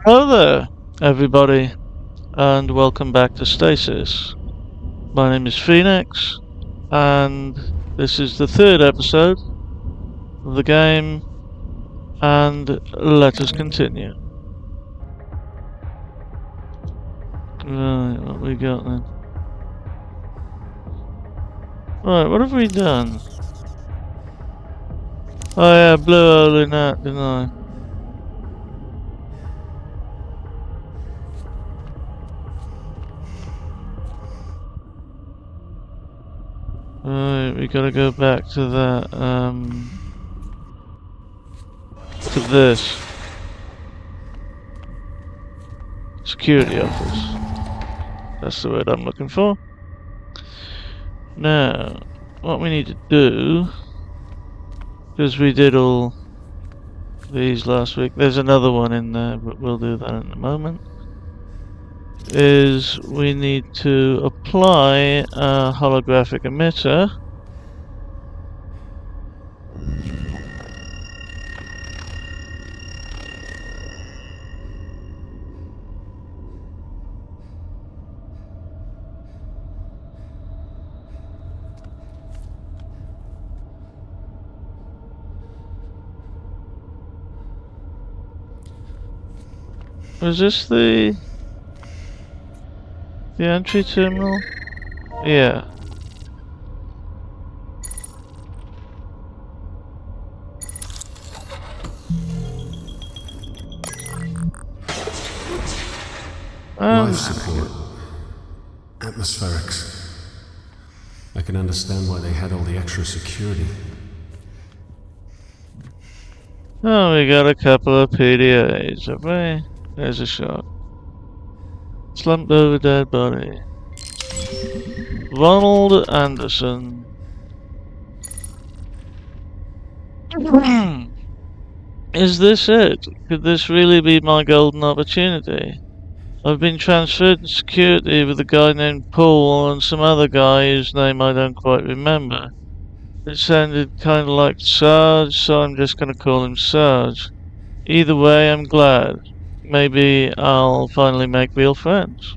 Hello there, everybody, and welcome back to Stasis. My name is Feenix, and this is the third episode of the game, and let us continue. Right, what we got then? Right, what have we done? Oh yeah, blew a hole in that, didn't I? Right, we gotta go back to that, to this. Security office. That's the word I'm looking for. Now, what we need to do, because we did all these last week, there's another one in there, but we'll do that in a moment, is we need to apply a holographic emitter. Was this the entry terminal? Yeah. Life support. Atmospherics. I can understand why they had all the extra security. Oh, we got a couple of PDAs, have we? There's a shot. Slumped over dead body. Ronald Anderson. Is this it? Could this really be my golden opportunity? I've been transferred to security with a guy named Paul and some other guy whose name I don't quite remember. It sounded kind of like Sarge, so I'm just going to call him Sarge. Either way, I'm glad. Maybe I'll finally make real friends.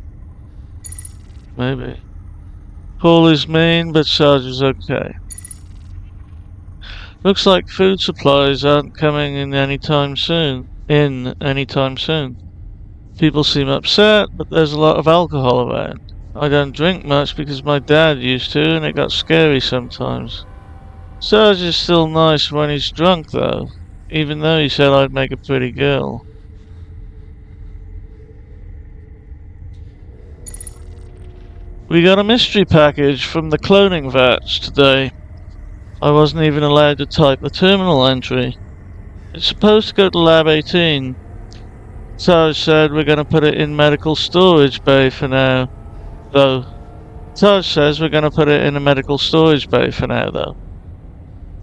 Maybe. Paul is mean, but Sarge is okay. Looks like food supplies aren't coming in anytime soon. People seem upset, but there's a lot of alcohol around. I don't drink much because my dad used to, and it got scary sometimes. Sarge is still nice when he's drunk, though, even though he said I'd make a pretty girl. We got a mystery package from the cloning vats today. I wasn't even allowed to type the terminal entry. It's supposed to go to Lab 18. Sarge said we're going to put it in medical storage bay for now, though. Sarge says we're going to put it in a medical storage bay for now, though.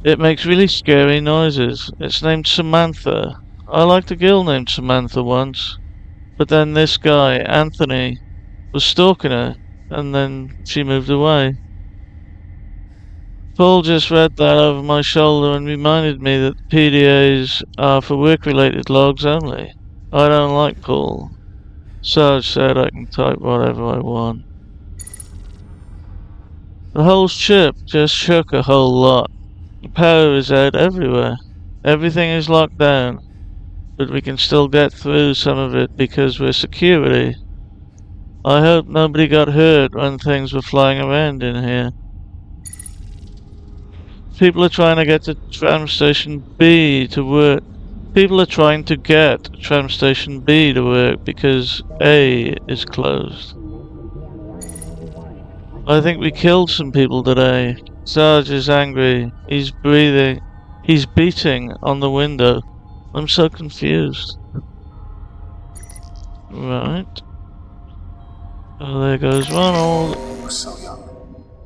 It makes really scary noises. It's named Samantha. I liked a girl named Samantha once, but then this guy, Anthony, was stalking her, and then she moved away. Paul just read that over my shoulder and reminded me that PDAs are for work-related logs only. I don't like Paul. Sarge said I can type whatever I want. The whole ship just shook a whole lot. The power is out everywhere. Everything is locked down, but we can still get through some of it because we're security. I hope nobody got hurt when things were flying around in here. People are trying to get to tram station B to work. People are trying to get tram station B to work because A is closed. I think we killed some people today. Sarge is angry. He's beating on the window. I'm so confused. Right. Oh, there goes Ronald. You're so young.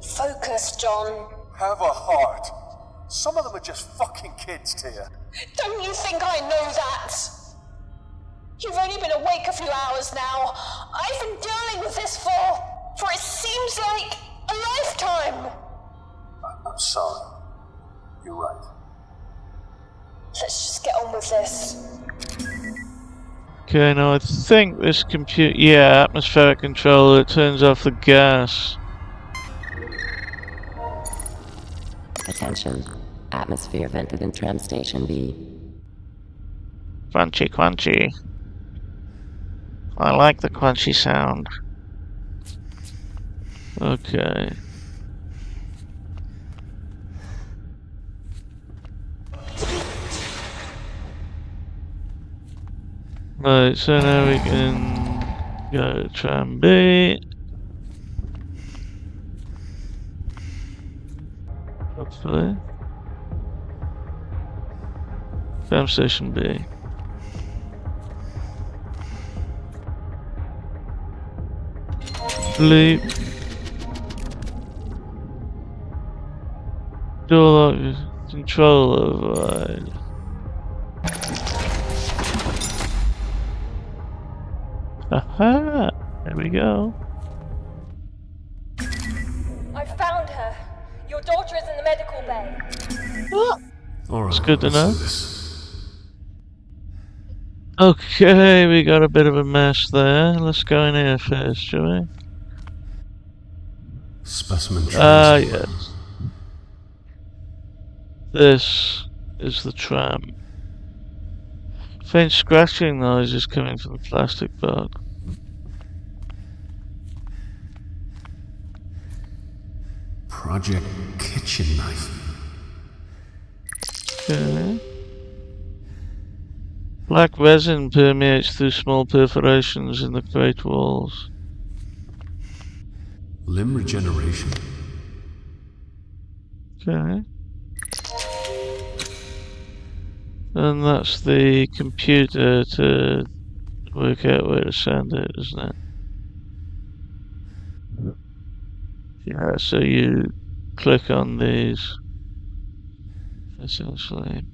Focus, John. Have a heart. Some of them are just fucking kids, Tia. Don't you think I know that? You've only been awake a few hours now. I've been dealing with this for it seems like a lifetime. I'm sorry. You're right. Let's just get on with this. Okay, now I think this compute. Yeah, atmospheric control. It turns off the gas. Attention. Atmosphere vented in tram station B. Crunchy, crunchy. I like the crunchy sound. Okay. Right, so now we can go to tram B. Hopefully. Tram station B. Bleep. Door lock. Control override. Aha! There we go. I found her. Your daughter is in the medical bay. Alright, It's good to let's know. do this. Okay, we got a bit of a mess there. Let's go in here first, shall we? Specimen Ah, transport. yes. This is the tram. Faint scratching noise is coming from the plastic box. Project Kitchen Knife. Okay. Black resin permeates through small perforations in the crate walls. Limb regeneration. Okay. And that's the computer to work out where to send it, isn't it? Yeah, so you click on these, essentially.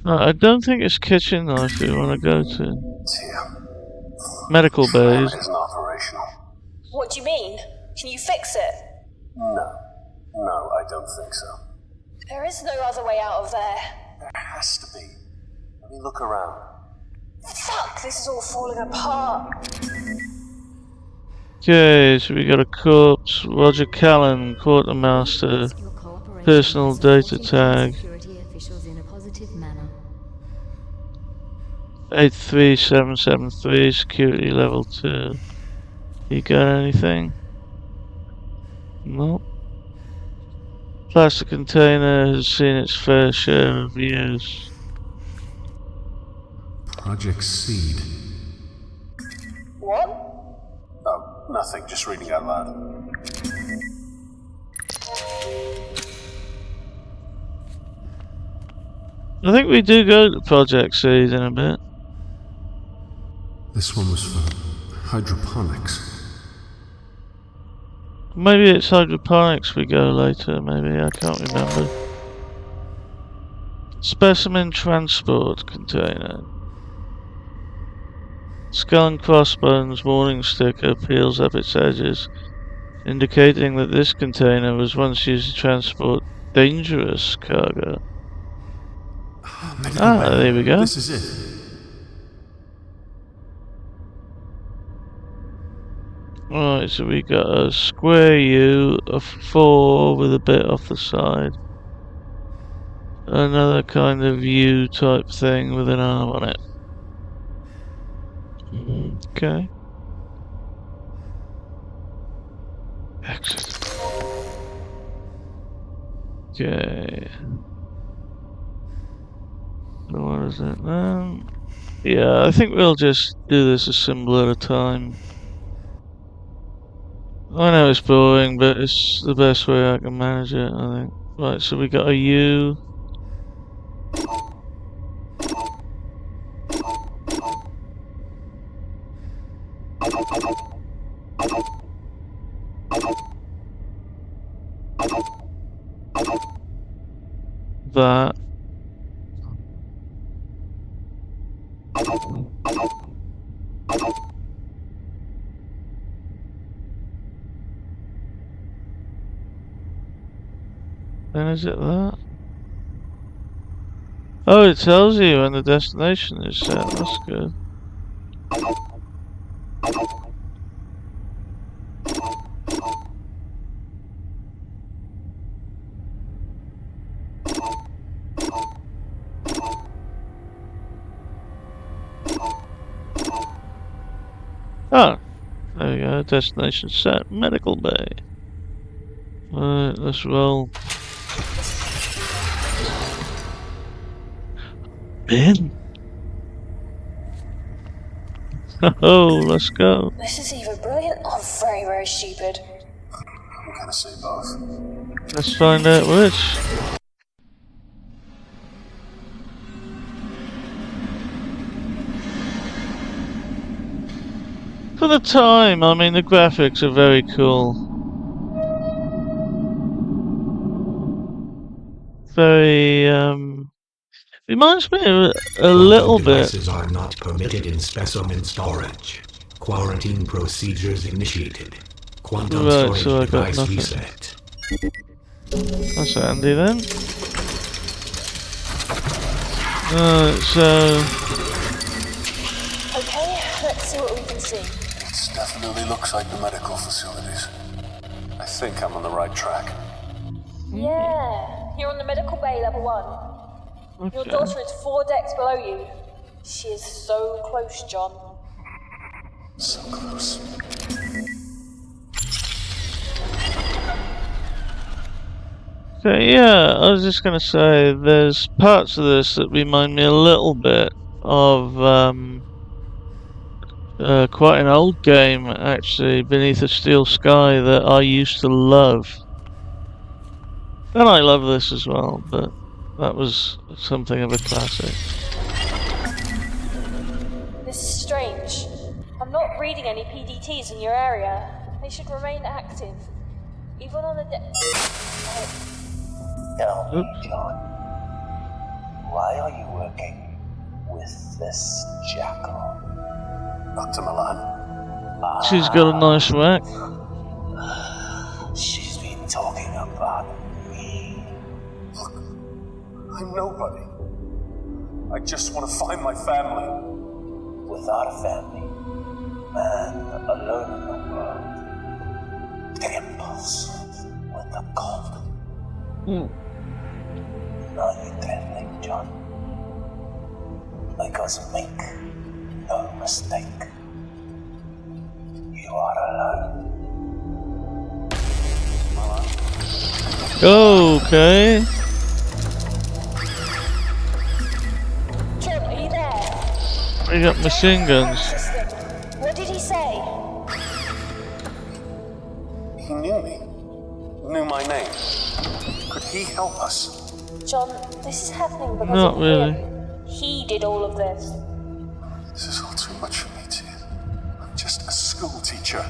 I don't think it's kitchen knife we want to go to. Dear. Medical Tram bays. isn't operational. What do you mean? Can you fix it? No. No, I don't think so. There is no other way out of there. There has to be. I mean, look around. Fuck, this is all falling apart. Okay, so we got a corpse, Roger Callan, quartermaster, personal data tag, 83773, security level 2. You got anything? Nope. Plastic container has seen its fair share of use. Project Seed. What? Oh, nothing, just reading out loud. I think we do go to Project Seed in a bit. This one was for hydroponics. Maybe it's hydroponics we go later, maybe, I can't remember. Specimen transport container. Skull and crossbones warning sticker peels up its edges, indicating that this container was once used to transport dangerous cargo. There we go. This is it. Right, so we got a square U, a 4 with a bit off the side. Another kind of U type thing with an arm on it. Okay. Exit. Okay. So what is it then? Yeah, I think we'll just do this a symbol at a time. I know it's boring, but it's the best way I can manage it, I think. Right, so we got a U. That. Then is it that? Oh, it tells you when the destination is set. That's good. Oh, there we go. Destination set. Medical bay. Alright, let's roll. Ben. Oh, let's go. This is either brilliant or very, very stupid. I'm gonna say both. Let's find out which. For the time, I mean, the graphics are very cool. Very, reminds me of a little bit. Devices are not permitted in specimen storage. Quarantine procedures initiated. Quantum Right, storage so I got device nothing. reset. That's handy then. So... Okay, let's see what we can see. It definitely looks like the medical facilities. I think I'm on the right track. Yeah, you're on the medical bay level 1. Your Okay. daughter is 4 decks below you. She is so close, John. So close. Okay, yeah, I was just gonna say, there's parts of this that remind me a little bit of, quite an old game, actually, Beneath a Steel Sky, that I used to love. And I love this as well, but that was something of a classic. This is strange. I'm not reading any PDTs in your area. They should remain active. Even on the Tell me, Oops. John, why are you working with this jackal? Dr. Milan. She's got a nice rack. She's been talking about me. Look, I'm nobody. I just want to find my family. Without a family, man alone in the world, the impulse with the cold. Now you're trembling, John. Because make no mistake, you are alone. Okay. John, are you there? We got machine guns. What did he say? He knew me. Knew my name. Could he help us? John, this is happening because Not of really. him. He did all of this. This is all too much for me, Tia. I'm just a school teacher.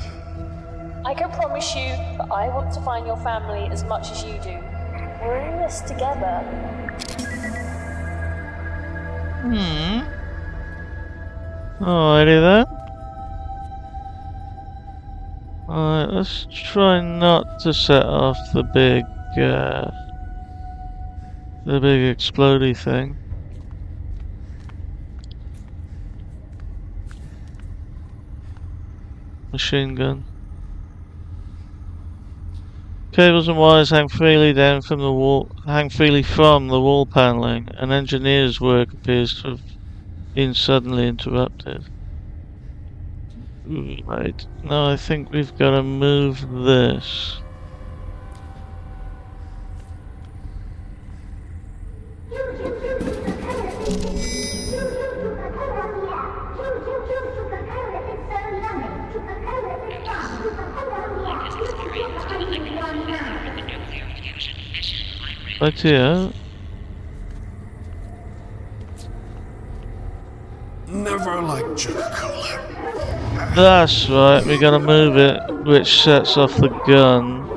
I can promise you that I want to find your family as much as you do. We're in this together. Alrighty then. Alright, let's try not to set off the big explodey thing. Machine gun. Cables and wires hang freely from the wall paneling, and engineer's work appears to have been suddenly interrupted. Right. Now I think we've got to move this. Right here. Never liked Coca-Cola. That's right, we gotta move it, which sets off the gun.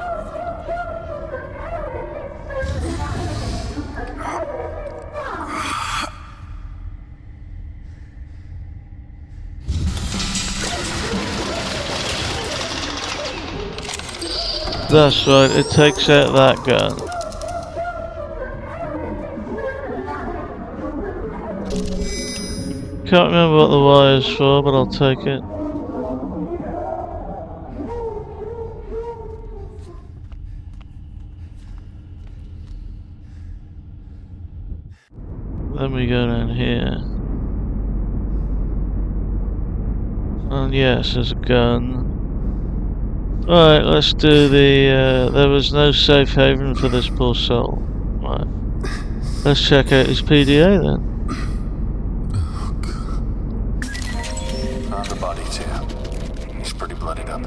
That's right, it takes out that gun. can't remember what the Y is for, but I'll take it. Then we go down here. And yes, there's a gun. Alright, let's do the, there was no safe haven for this poor soul. Right. Let's check out his PDA then. On the body, too. He's pretty bloodied up.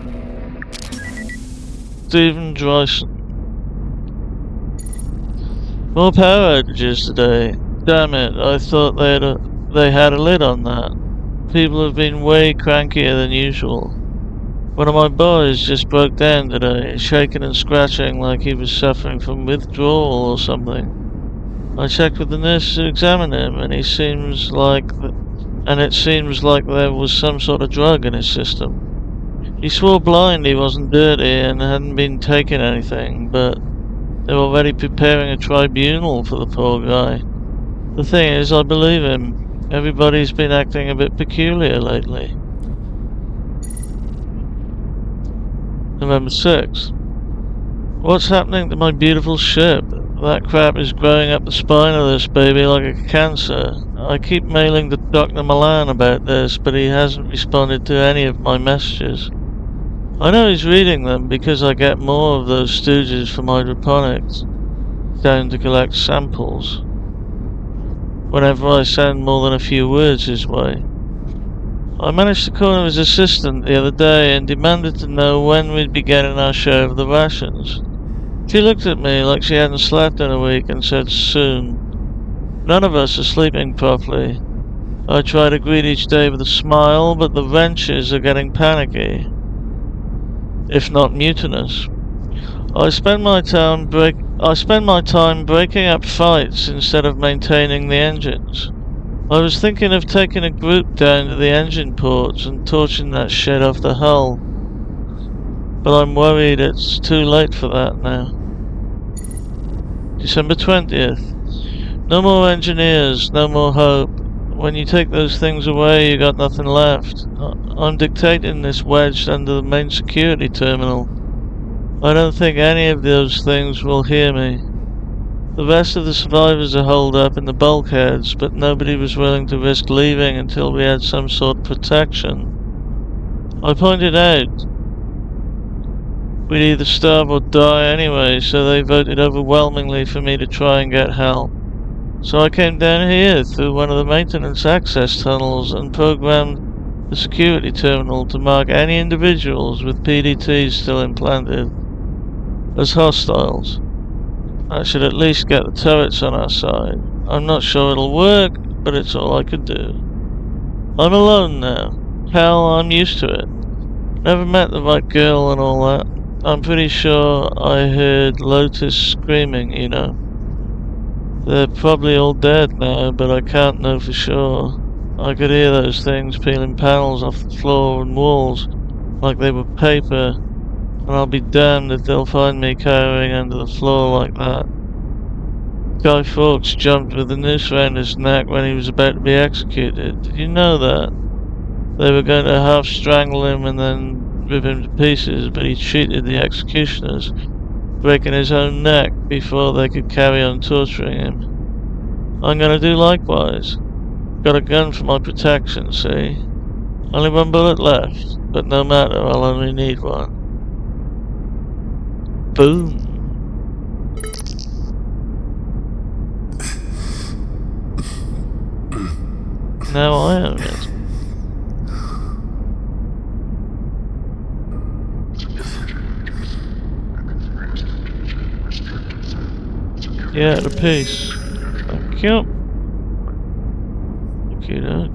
Stephen Dryson. More power outages today. Damn it, I thought they had a lid on that. People have been way crankier than usual. One of my boys just broke down today, shaking and scratching like he was suffering from withdrawal or something. I checked with the nurse to examine him, and it seems like there was some sort of drug in his system. He swore blind he wasn't dirty and hadn't been taking anything, but they're already preparing a tribunal for the poor guy. The thing is, I believe him. Everybody's been acting a bit peculiar lately. November 6th. What's happening to my beautiful ship? That crap is growing up the spine of this baby like a cancer. I keep mailing to Dr. Milan about this, but he hasn't responded to any of my messages. I know he's reading them because I get more of those stooges from hydroponics down to collect samples whenever I send more than a few words his way. I managed to corner his assistant the other day and demanded to know when we'd be getting our share of the rations. She looked at me like she hadn't slept in a week and said soon. None of us are sleeping properly. I try to greet each day with a smile, but the wrenches are getting panicky, if not mutinous. I spend my time breaking up fights instead of maintaining the engines. I was thinking of taking a group down to the engine ports and torching that shit off the hull, but I'm worried it's too late for that now. December 20th. No more engineers, no more hope. When you take those things away, you got nothing left. I'm dictating this wedged under the main security terminal. I don't think any of those things will hear me. The rest of the survivors are holed up in the bulkheads, but nobody was willing to risk leaving until we had some sort of protection. I pointed out we'd either starve or die anyway, so they voted overwhelmingly for me to try and get help. So I came down here through one of the maintenance access tunnels and programmed the security terminal to mark any individuals with PDTs still implanted as hostiles. That should at least get the turrets on our side. I'm not sure it'll work, but it's all I could do. I'm alone now. Hell, I'm used to it. Never met the right girl and all that. I'm pretty sure I heard Lotus screaming, you know. They're probably all dead now, but I can't know for sure. I could hear those things peeling panels off the floor and walls like they were paper, and I'll be damned if they'll find me cowering under the floor like that. Guy Fawkes jumped with the noose around his neck when he was about to be executed. Did you know that? They were going to half strangle him and then rip him to pieces, but he cheated the executioners, breaking his own neck before they could carry on torturing him. I'm gonna do likewise. Got a gun for my protection, see? Only one bullet left, but no matter, I'll only need one. Boom. Now I am it. Yeah, the piece. Thank you. Okay, that.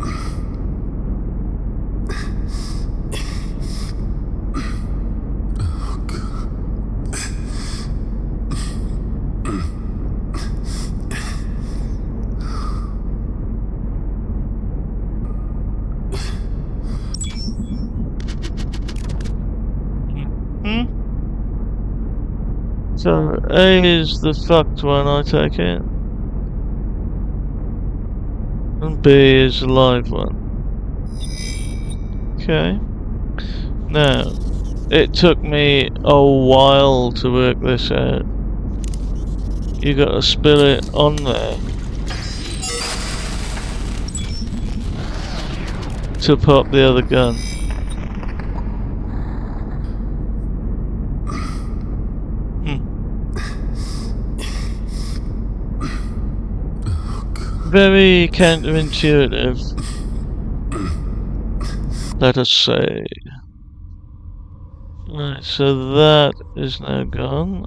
So, A is the fucked one, I take it. And B is the live one. Okay. Now, it took me a while to work this out. You gotta spill it on there to pop the other gun. Very counterintuitive, let us say. Right, so that is now gone.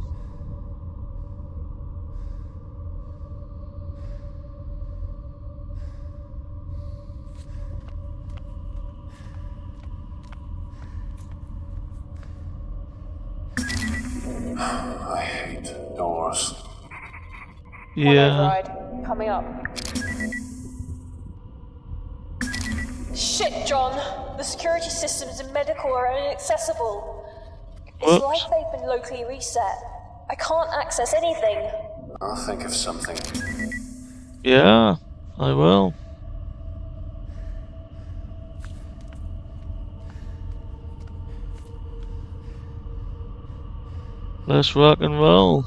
I hate doors. Yeah. Override, coming up. Shit, John. The security systems and medical are inaccessible. It's Whoops. like they've been locally reset. I can't access anything. I'll think of something. Yeah, I will. Let's rock and roll.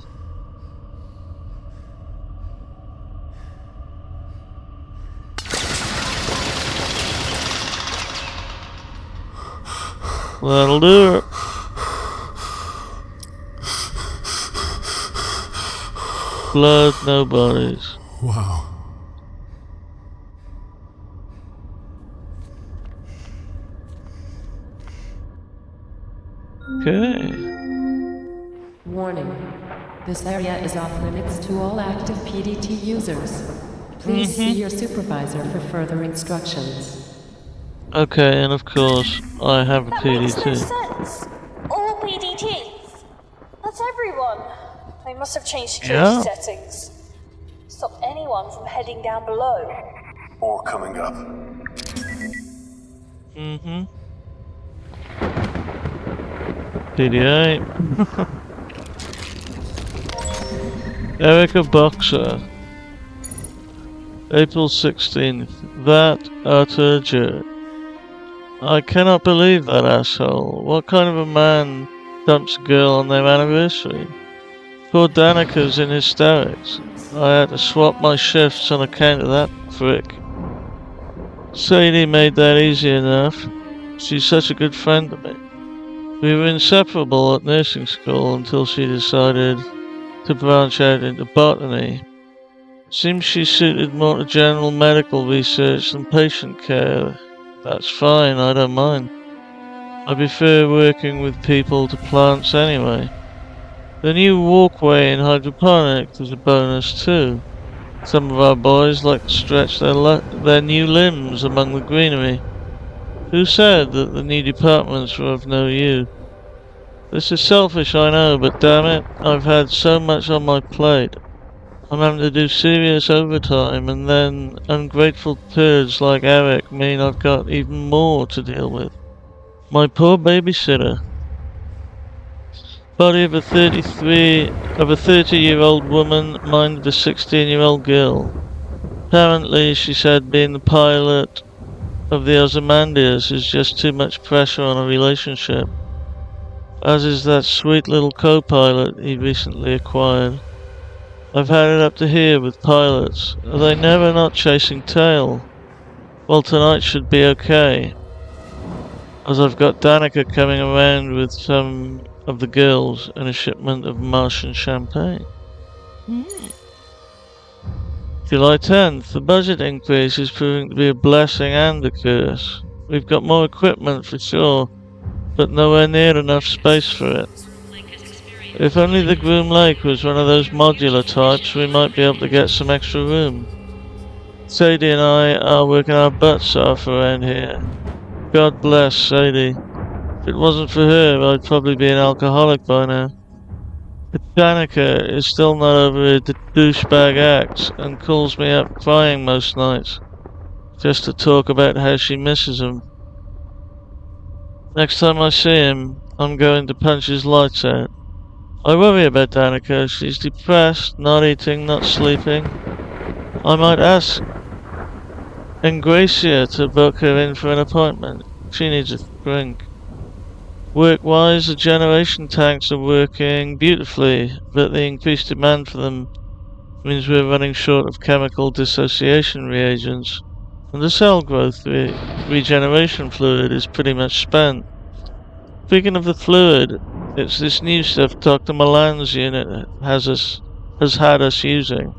That'll do it. Blood, no bodies. Wow. Okay. Warning. This area is off limits to all active PDT users. Please see your supervisor for further instructions. Okay, and of course, I have a That makes no PDT. sense. All PDTs. That's everyone. They must have changed security Yeah. settings. Stop anyone from heading down below. Or coming up. Mm-hmm. PDA. Erica Boxer. April 16th. That utter jerk. I cannot believe that asshole. What kind of a man dumps a girl on their anniversary? Poor Danica's in hysterics. I had to swap my shifts on account of that prick. Sadie made that easy enough. She's such a good friend to me. We were inseparable at nursing school until she decided to branch out into botany. Seems she suited more to general medical research than patient care. That's fine, I don't mind. I prefer working with people to plants anyway. The new walkway in hydroponics is a bonus too. Some of our boys like to stretch their new limbs among the greenery. Who said that the new departments were of no use? This is selfish, I know, but damn it, I've had so much on my plate. I'm having to do serious overtime, and then ungrateful turds like Eric mean I've got even more to deal with. My poor babysitter. Body of a 30-year-old woman minded a 16-year-old girl. Apparently, she said being the pilot of the Ozymandias is just too much pressure on a relationship. As is that sweet little co-pilot he recently acquired. I've had it up to here with pilots. Are they never not chasing tail? Well, tonight should be okay. As I've got Danica coming around with some of the girls and a shipment of Martian champagne. July 10th. The budget increase is proving to be a blessing and a curse. We've got more equipment for sure, but nowhere near enough space for it. If only the Groom Lake was one of those modular types, we might be able to get some extra room. Sadie and I are working our butts off around here. God bless Sadie. If it wasn't for her, I'd probably be an alcoholic by now. But Danica is still not over her douchebag acts and calls me up crying most nights, just to talk about how she misses him. Next time I see him, I'm going to punch his lights out. I worry about Danica. She's depressed, not eating, not sleeping. I might ask Ingracia to book her in for an appointment. She needs a drink. Work-wise, the generation tanks are working beautifully, but the increased demand for them means we're running short of chemical dissociation reagents, and the cell growth regeneration fluid is pretty much spent. Speaking of the fluid, it's this new stuff Dr. Milan's unit has had us using.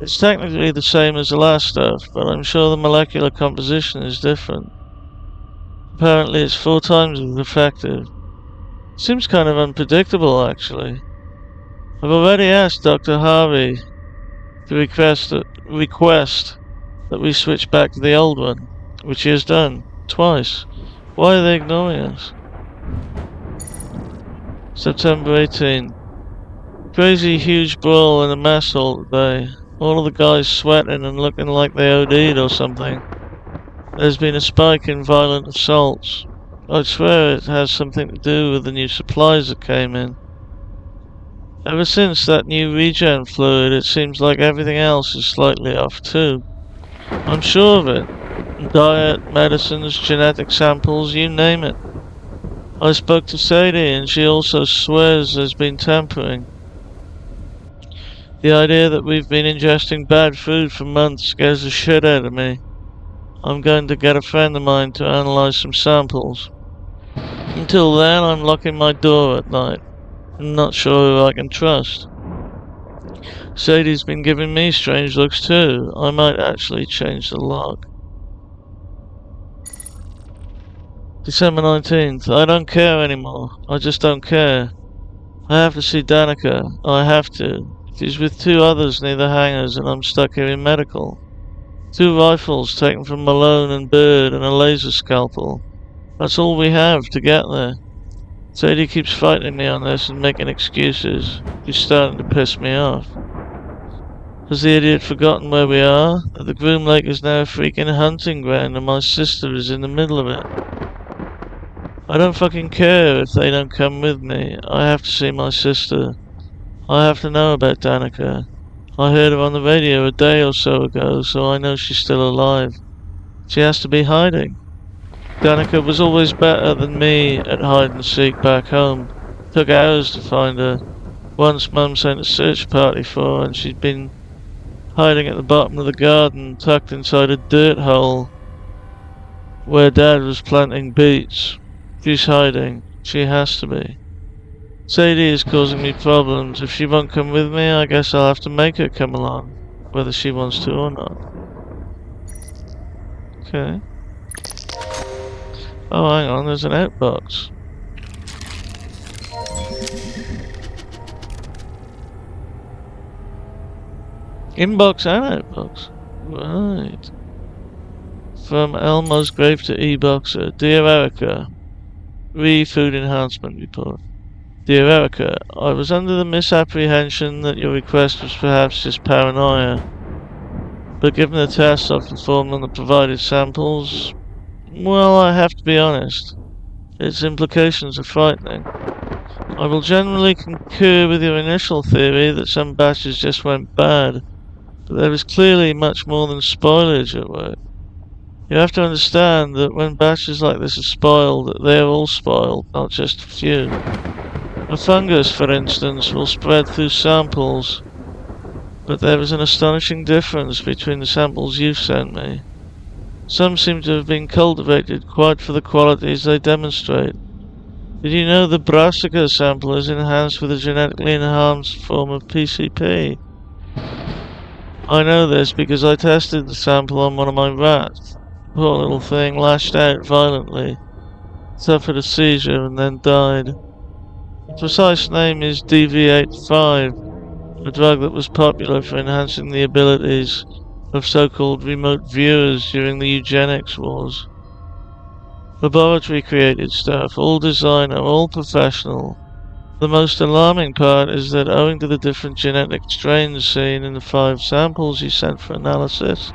It's technically the same as the last stuff, but I'm sure the molecular composition is different. Apparently it's 4 times as effective. Seems kind of unpredictable, actually. I've already asked Dr. Harvey to request that we switch back to the old one, which he has done, twice. Why are they ignoring us? September 18. Crazy huge brawl in a mess hall today. All of the guys sweating and looking like they OD'd or something. There's been a spike in violent assaults. I'd swear it has something to do with the new supplies that came in. Ever since that new regen fluid, it seems like everything else is slightly off too. I'm sure of it. Diet, medicines, genetic samples, you name it. I spoke to Sadie and she also swears there's been tampering. The idea that we've been ingesting bad food for months scares the shit out of me. I'm going to get a friend of mine to analyze some samples. Until then, I'm locking my door at night. I'm not sure who I can trust. Sadie's been giving me strange looks too. I might actually change the lock. December 19th. I don't care anymore. I just don't care. I have to see Danica. I have to. She's with 2 others near the hangars and I'm stuck here in medical. 2 rifles taken from Malone and Bird and a laser scalpel. That's all we have to get there. Sadie keeps fighting me on this and making excuses. She's starting to piss me off. Has the idiot forgotten where we are? That the Groom Lake is now a freaking hunting ground and my sister is in the middle of it. I don't fucking care if they don't come with me. I have to see my sister. I have to know about Danica. I heard her on the radio a day or so ago, so I know she's still alive. She has to be hiding. Danica was always better than me at hide and seek back home. Took hours to find her. Once Mum sent a search party for her and she'd been hiding at the bottom of the garden, tucked inside a dirt hole where Dad was planting beets. She's hiding. She has to be. Sadie is causing me problems. If she won't come with me, I guess I'll have to make her come along, whether she wants to or not. Okay. Oh, hang on, there's an outbox. Inbox and outbox. Right. From L. Musgrave to E-Boxer. Dear Erica. Food enhancement report. Dear Erica, I was under the misapprehension that your request was perhaps just paranoia. But given the tests I've performed on the provided samples, well, I have to be honest. Its implications are frightening. I will generally concur with your initial theory that some batches just went bad, but there is clearly much more than spoilage at work. You have to understand that when batches like this are spoiled, they are all spoiled, not just a few. A fungus, for instance, will spread through samples, but there is an astonishing difference between the samples you've sent me. Some seem to have been cultivated quite for the qualities they demonstrate. Did you know the brassica sample is enhanced with a genetically enhanced form of PCP? I know this because I tested the sample on one of my rats. The poor little thing lashed out violently, suffered a seizure and then died. The precise name is DV85, a drug that was popular for enhancing the abilities of so-called remote viewers during the eugenics wars. Laboratory created stuff, all designer, all professional. The most alarming part is that owing to the different genetic strains seen in the 5 samples you sent for analysis,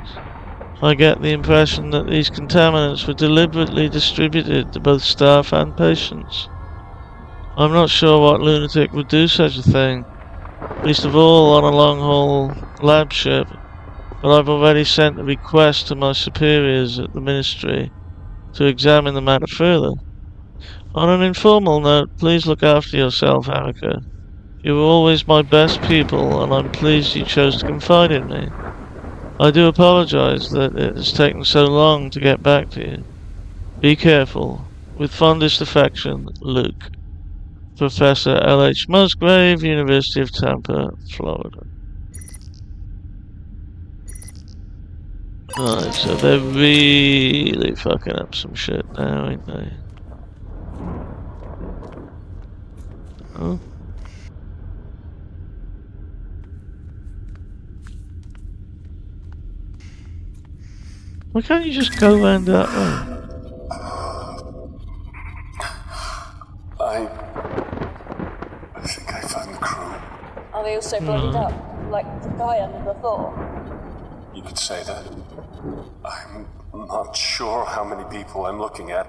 I get the impression that these contaminants were deliberately distributed to both staff and patients. I'm not sure what lunatic would do such a thing, least of all on a long-haul lab ship, but I've already sent a request to my superiors at the Ministry. to examine the matter further. On an informal note, please look after yourself, Erica. You were always my best pupil, and I'm pleased you chose to confide in me. I do apologize that it has taken so long to get back to you. Be careful. With fondest affection, Luke. Professor L.H. Musgrave, University of Tampa, Florida. Right, so they're really fucking up some shit now, ain't they? Oh. Why can't you just go around that way? I think I found the crew. Are they also bloodied up, like the guy under the floor? You could say that. I'm not sure how many people I'm looking at.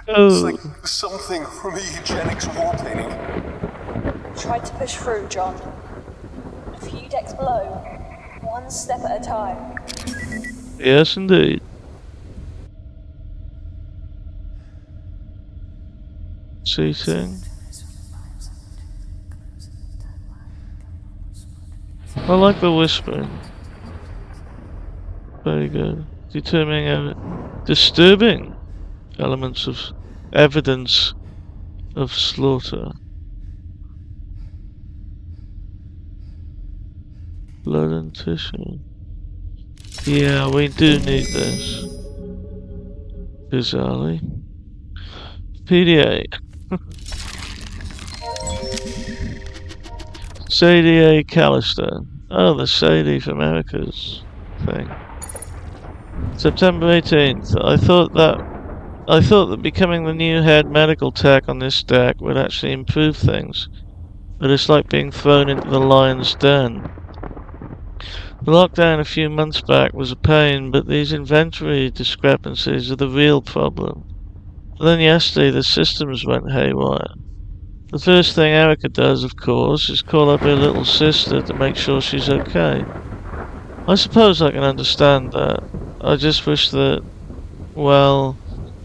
It's like something from a eugenics war painting. Try to push through, John. A few decks below, one step at a time. Yes, indeed. Seating. I like the whispering. Very good. Disturbing elements of evidence of slaughter. Blood and tissue. Yeah, we do need this. Bizarrely. PDA. Sadie A. Callister. Oh, the Sadie from America's thing. September 18th. I thought that becoming the new head medical tech on this deck would actually improve things, but it's like being thrown into the lion's den. The lockdown a few months back was a pain, but these inventory discrepancies are the real problem. And then yesterday the systems went haywire. The first thing Erica does, of course, is call up her little sister to make sure she's okay. I suppose I can understand that. I just wish that... well,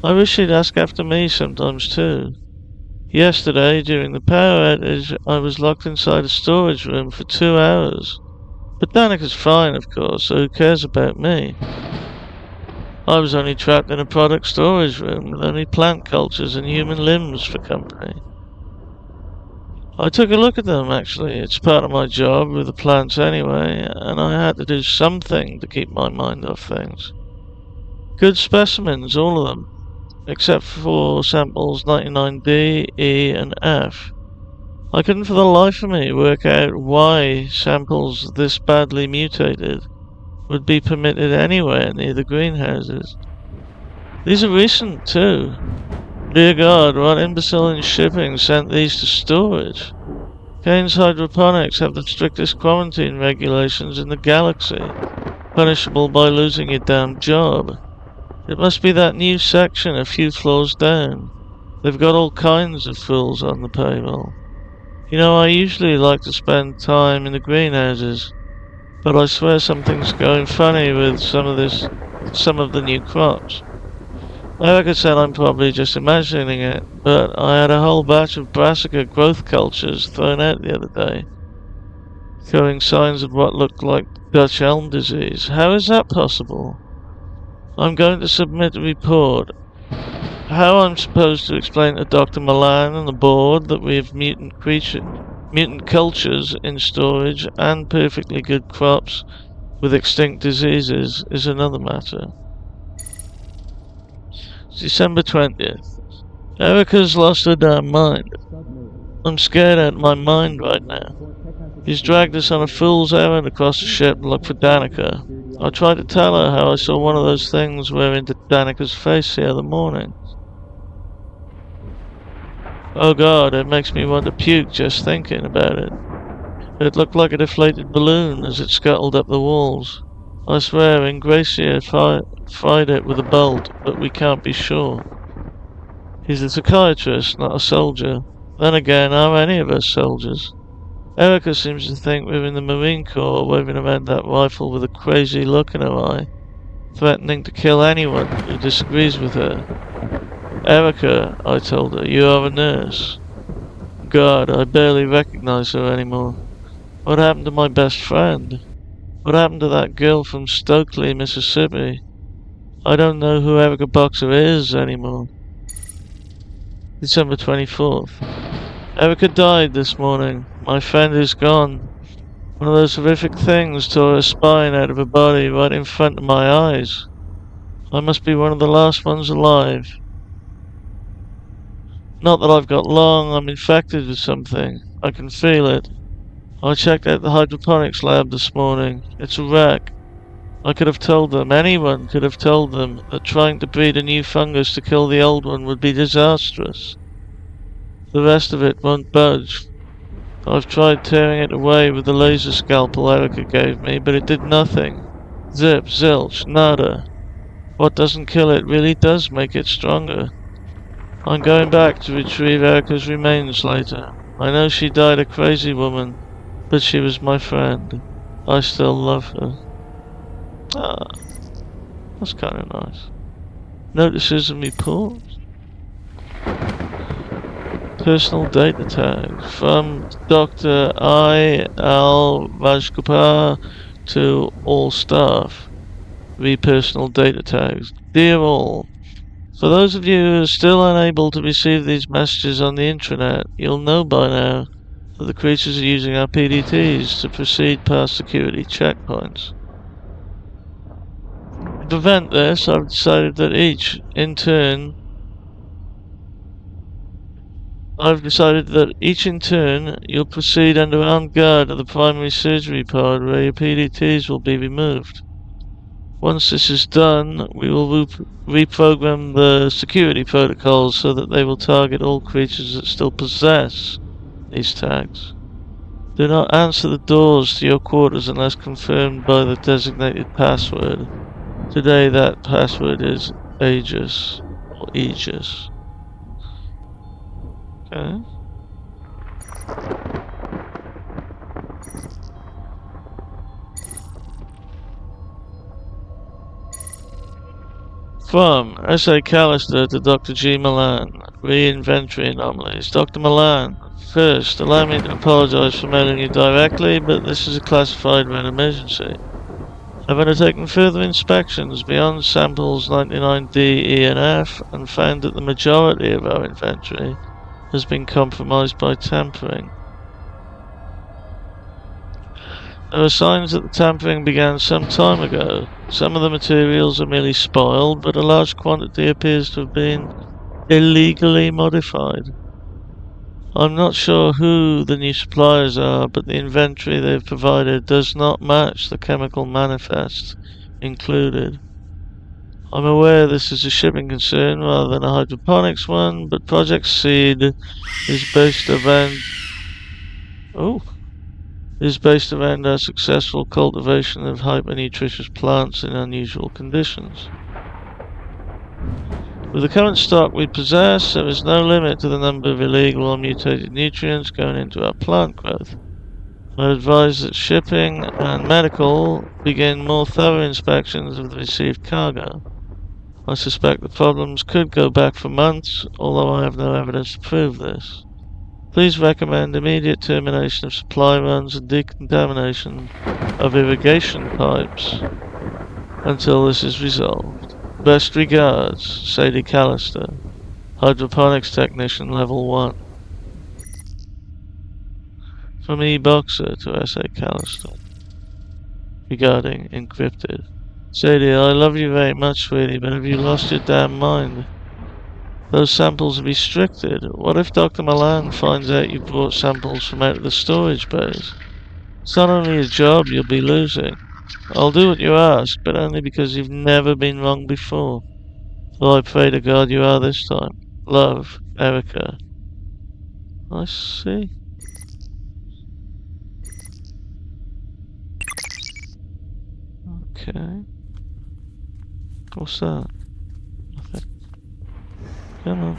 I wish she'd ask after me sometimes too. Yesterday, during the power outage, I was locked inside a storage room for 2 hours. But Danica's fine, of course, so who cares about me? I was only trapped in a product storage room with only plant cultures and human limbs for company. I took a look at them, actually. It's part of my job with the plants anyway, and I had to do something to keep my mind off things. Good specimens, all of them, except for samples 99D, E, and F. I couldn't for the life of me work out why samples this badly mutated would be permitted anywhere near the greenhouses. These are recent, too. Dear God, what imbecile in shipping sent these to storage? Kane's Hydroponics have the strictest quarantine regulations in the galaxy, punishable by losing your damn job. It must be that new section a few floors down. They've got all kinds of fools on the payroll. You know, I usually like to spend time in the greenhouses, but I swear something's going funny with some of the new crops. Erica said I'm probably just imagining it, but I had a whole batch of brassica growth cultures thrown out the other day, showing signs of what looked like Dutch elm disease. How is that possible? I'm going to submit a report. How I'm supposed to explain to Dr. Milan and the board that we have mutant cultures in storage and perfectly good crops with extinct diseases is another matter. December 20th. Erica's lost her damn mind. I'm scared out of my mind right now. He's dragged us on a fool's errand across the ship to look for Danica. I tried to tell her how I saw one of those things wear into Danica's face the other morning. Oh God, it makes me want to puke just thinking about it. It looked like a deflated balloon as it scuttled up the walls. I swear Ingracia fired it with a bolt, but we can't be sure. He's a psychiatrist, not a soldier. Then again, are any of us soldiers? Erica seems to think we're in the Marine Corps, waving around that rifle with a crazy look in her eye. threatening to kill anyone who disagrees with her. Erica, I told her, you are a nurse. God, I barely recognize her anymore. What happened to my best friend? What happened to that girl from Stokely, Mississippi? I don't know who Erica Boxer is anymore. December 24th. Erica died this morning. My friend is gone. One of those horrific things tore her spine out of her body right in front of my eyes. I must be one of the last ones alive. Not that I've got long, I'm infected with something. I can feel it. I checked out the hydroponics lab this morning. It's a wreck. I could have told them, anyone could have told them, that trying to breed a new fungus to kill the old one would be disastrous. The rest of it won't budge. I've tried tearing it away with the laser scalpel Erica gave me, but it did nothing. Zip, zilch, nada. What doesn't kill it really does make it stronger. I'm going back to retrieve Erica's remains later. I know she died a crazy woman, but she was my friend. I still love her. Ah, that's kind of nice. Notices and reports. Personal data tag from Dr. I.L. Rajgopal to all staff. Read personal data tags. Dear all, for those of you who are still unable to receive these messages on the intranet, you'll know by now that the creatures are using our PDTs to proceed past security checkpoints. To prevent this, I've decided that each in turn you'll proceed under armed guard to the primary surgery pod where your PDTs will be removed. Once this is done, we will reprogram the security protocols so that they will target all creatures that still possess these tags. Do not answer the doors to your quarters unless confirmed by the designated password. Today that password is Aegis, or Aegis. Okay. From S.A. Callister to Dr. G. Milan. Re-inventory anomalies. Dr. Milan, first, allow me to apologize for mailing you directly, but this is a classified red emergency. I've undertaken further inspections beyond samples 99D, E, and F, and found that the majority of our inventory has been compromised by tampering. There are signs that the tampering began some time ago. Some of the materials are merely spoiled, but a large quantity appears to have been illegally modified. I'm not sure who the new suppliers are, but the inventory they've provided does not match the chemical manifest included. I'm aware this is a shipping concern rather than a hydroponics one, but Project Seed is based around our successful cultivation of hyper-nutritious plants in unusual conditions. With the current stock we possess, there is no limit to the number of illegal or mutated nutrients going into our plant growth. I advise that shipping and medical begin more thorough inspections of the received cargo. I suspect the problems could go back for months, although I have no evidence to prove this. Please recommend immediate termination of supply runs and decontamination of irrigation pipes until this is resolved. Best regards, Sadie Callister, Hydroponics Technician Level 1. From E-Boxer to S.A. Callister. Regarding encrypted. Sadie, I love you very much, sweetie, but have you lost your damn mind? Those samples are restricted. What if Dr. Milan finds out you brought samples from out of the storage bays? It's not only a job you'll be losing. I'll do what you ask, but only because you've never been wrong before. Well, I pray to God you are this time. Love, Erica. I see. Okay. What's that? Nothing. Come on.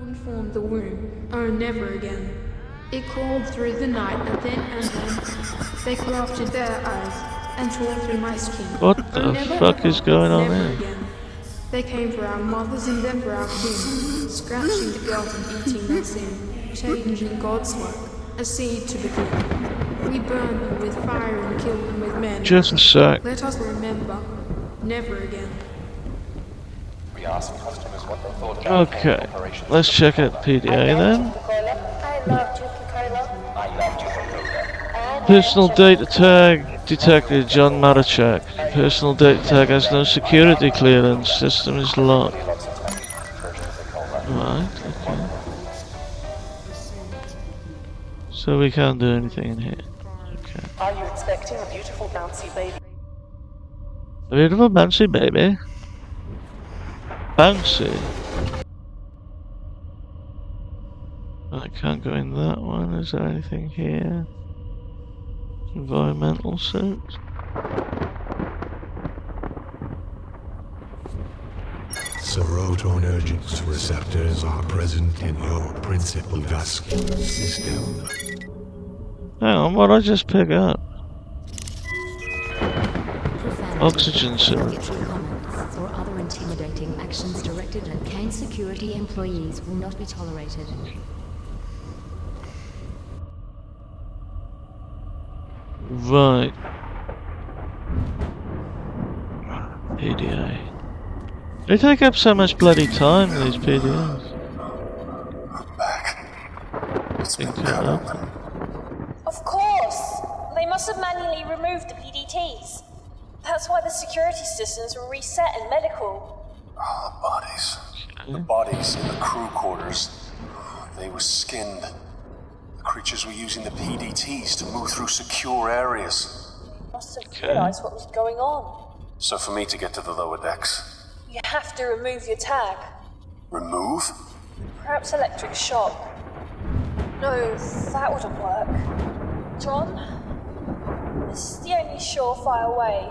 Inform the womb. Oh, never again. It crawled through the night, and then they crafted their eyes and tore through my skin. What But the never fuck again, is going on never here? again. They came for our mothers and then for our king, scratching the girls and eating their sin, changing God's work, a seed to begin. We burn them with fire and kill them with men. Just a sec. Let us remember, never again. We asked customers what they thought about Okay, let's check out PDA then. I loved you, Piccolo. I loved you, Coca-Cola. Personal data tag detected, John Marachek. Personal data tag has no security clearance. System is locked. Right, okay. So we can't do anything in here. Okay. Are you expecting a beautiful bouncy baby? A beautiful bouncy baby. Bouncy. I can't go in that one. Is there anything here? Environmental suit. Serotonergic receptors are present in your principal vascular system. Hang on, what did I just pick up? Oxygen suit. Comments or other intimidating actions directed at Kane security employees will not be tolerated. Right. PDA. They take up so much bloody time, these PDAs. I'm back. It's been Think cut it open. Of course! They must have manually removed the PDTs. That's why the security systems were reset in medical. Oh, the bodies. The bodies in the crew quarters. They were skinned. The creatures were using the PDTs to move through secure areas. Must have realized what was going on. So for me to get to the lower decks, You have to remove your tag. remove? Perhaps electric shock. No, that wouldn't work. John? This is the only surefire way.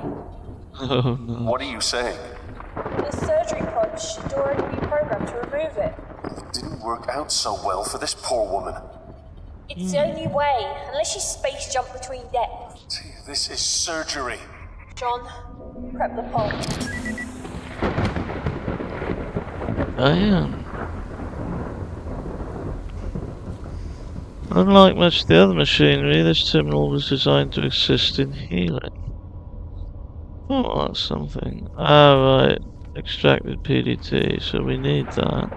Oh no. What are you saying? The surgery pod should already be programmed to remove it. It didn't work out so well for this poor woman. It's the only way, unless you space jump between decks. This is surgery. John, prep the pod. I am. Unlike much of the other machinery, this terminal was designed to assist in healing. Oh, that's something. Ah, right. Extracted PDT, so we need that.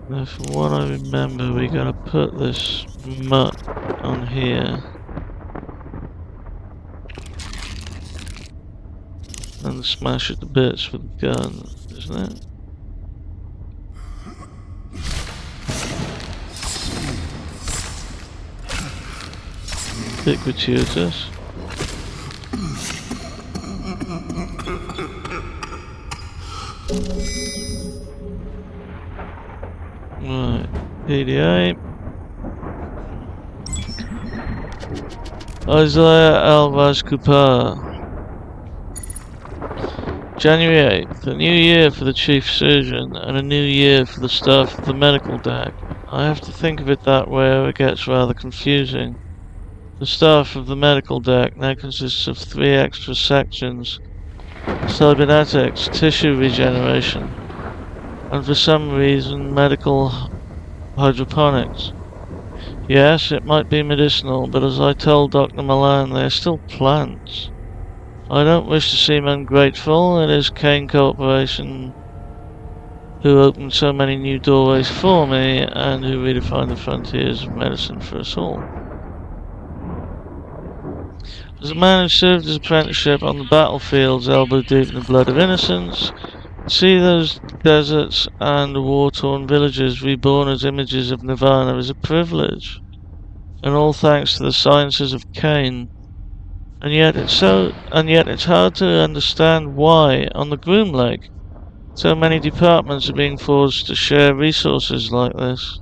Now, from what I remember, we gotta put this mutt on here. And smash it to bits with the gun, isn't it? Bit gratuitous. Right, PDA. Isaiah Alvarez Cooper. January 8th, a new year for the chief surgeon and a new year for the staff of the medical deck. I have to think of it that way or it gets rather confusing. The staff of the medical deck now consists of 3 extra sections: cybernetics, tissue regeneration, and for some reason medical hydroponics. Yes, it might be medicinal, but as I told Dr. Milan, they are still plants. I don't wish to seem ungrateful. It is Kane Corporation who opened so many new doorways for me and who redefined the frontiers of medicine for us all. As a man who served his apprenticeship on the battlefields elbow deep in the blood of innocence, to see those deserts and war-torn villages reborn as images of Nirvana is a privilege, and all thanks to the sciences of Kane. And yet it's hard to understand why, on the Groom Lake, so many departments are being forced to share resources like this.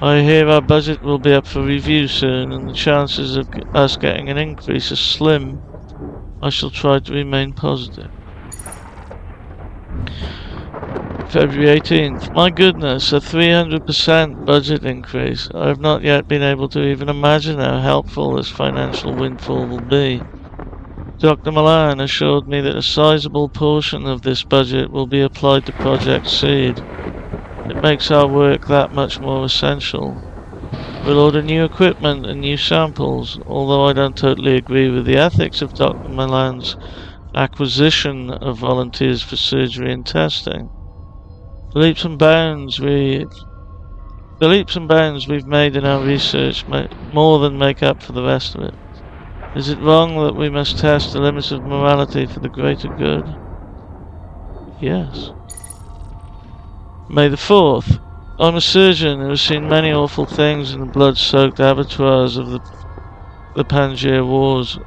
I hear our budget will be up for review soon, and the chances of us getting an increase are slim. I shall try to remain positive. February 18th. My goodness, a 300% budget increase. I have not yet been able to even imagine how helpful this financial windfall will be. Dr. Milan assured me that a sizable portion of this budget will be applied to Project Seed. It makes our work that much more essential. We'll order new equipment and new samples, although I don't totally agree with the ethics of Dr. Milan's acquisition of volunteers for surgery and testing. The leaps and bounds we've made in our research more than make up for the rest of it. Is it wrong that we must test the limits of morality for the greater good? Yes. May the 4th. I'm a surgeon who has seen many awful things in the blood-soaked abattoirs of the Pangaea Wars,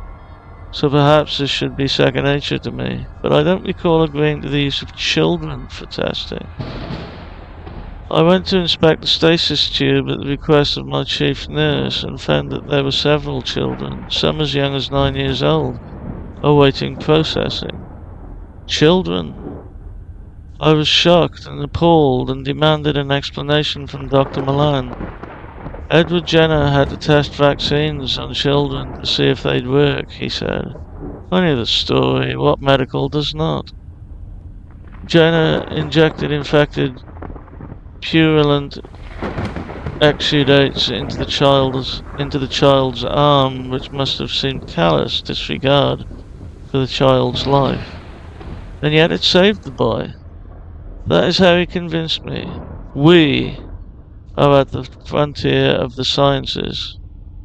so perhaps this should be second nature to me, but I don't recall agreeing to the use of children for testing. I went to inspect the stasis tube at the request of my chief nurse and found that there were several children, some as young as 9 years old, awaiting processing. Children! I was shocked and appalled and demanded an explanation from Dr. Milan. Edward Jenner had to test vaccines on children to see if they'd work, he said. I knew the story. What medical does not? Jenner injected infected purulent exudates into the child's arm, which must have seemed callous disregard for the child's life. And yet it saved the boy. That is how he convinced me. We are at the frontier of the sciences.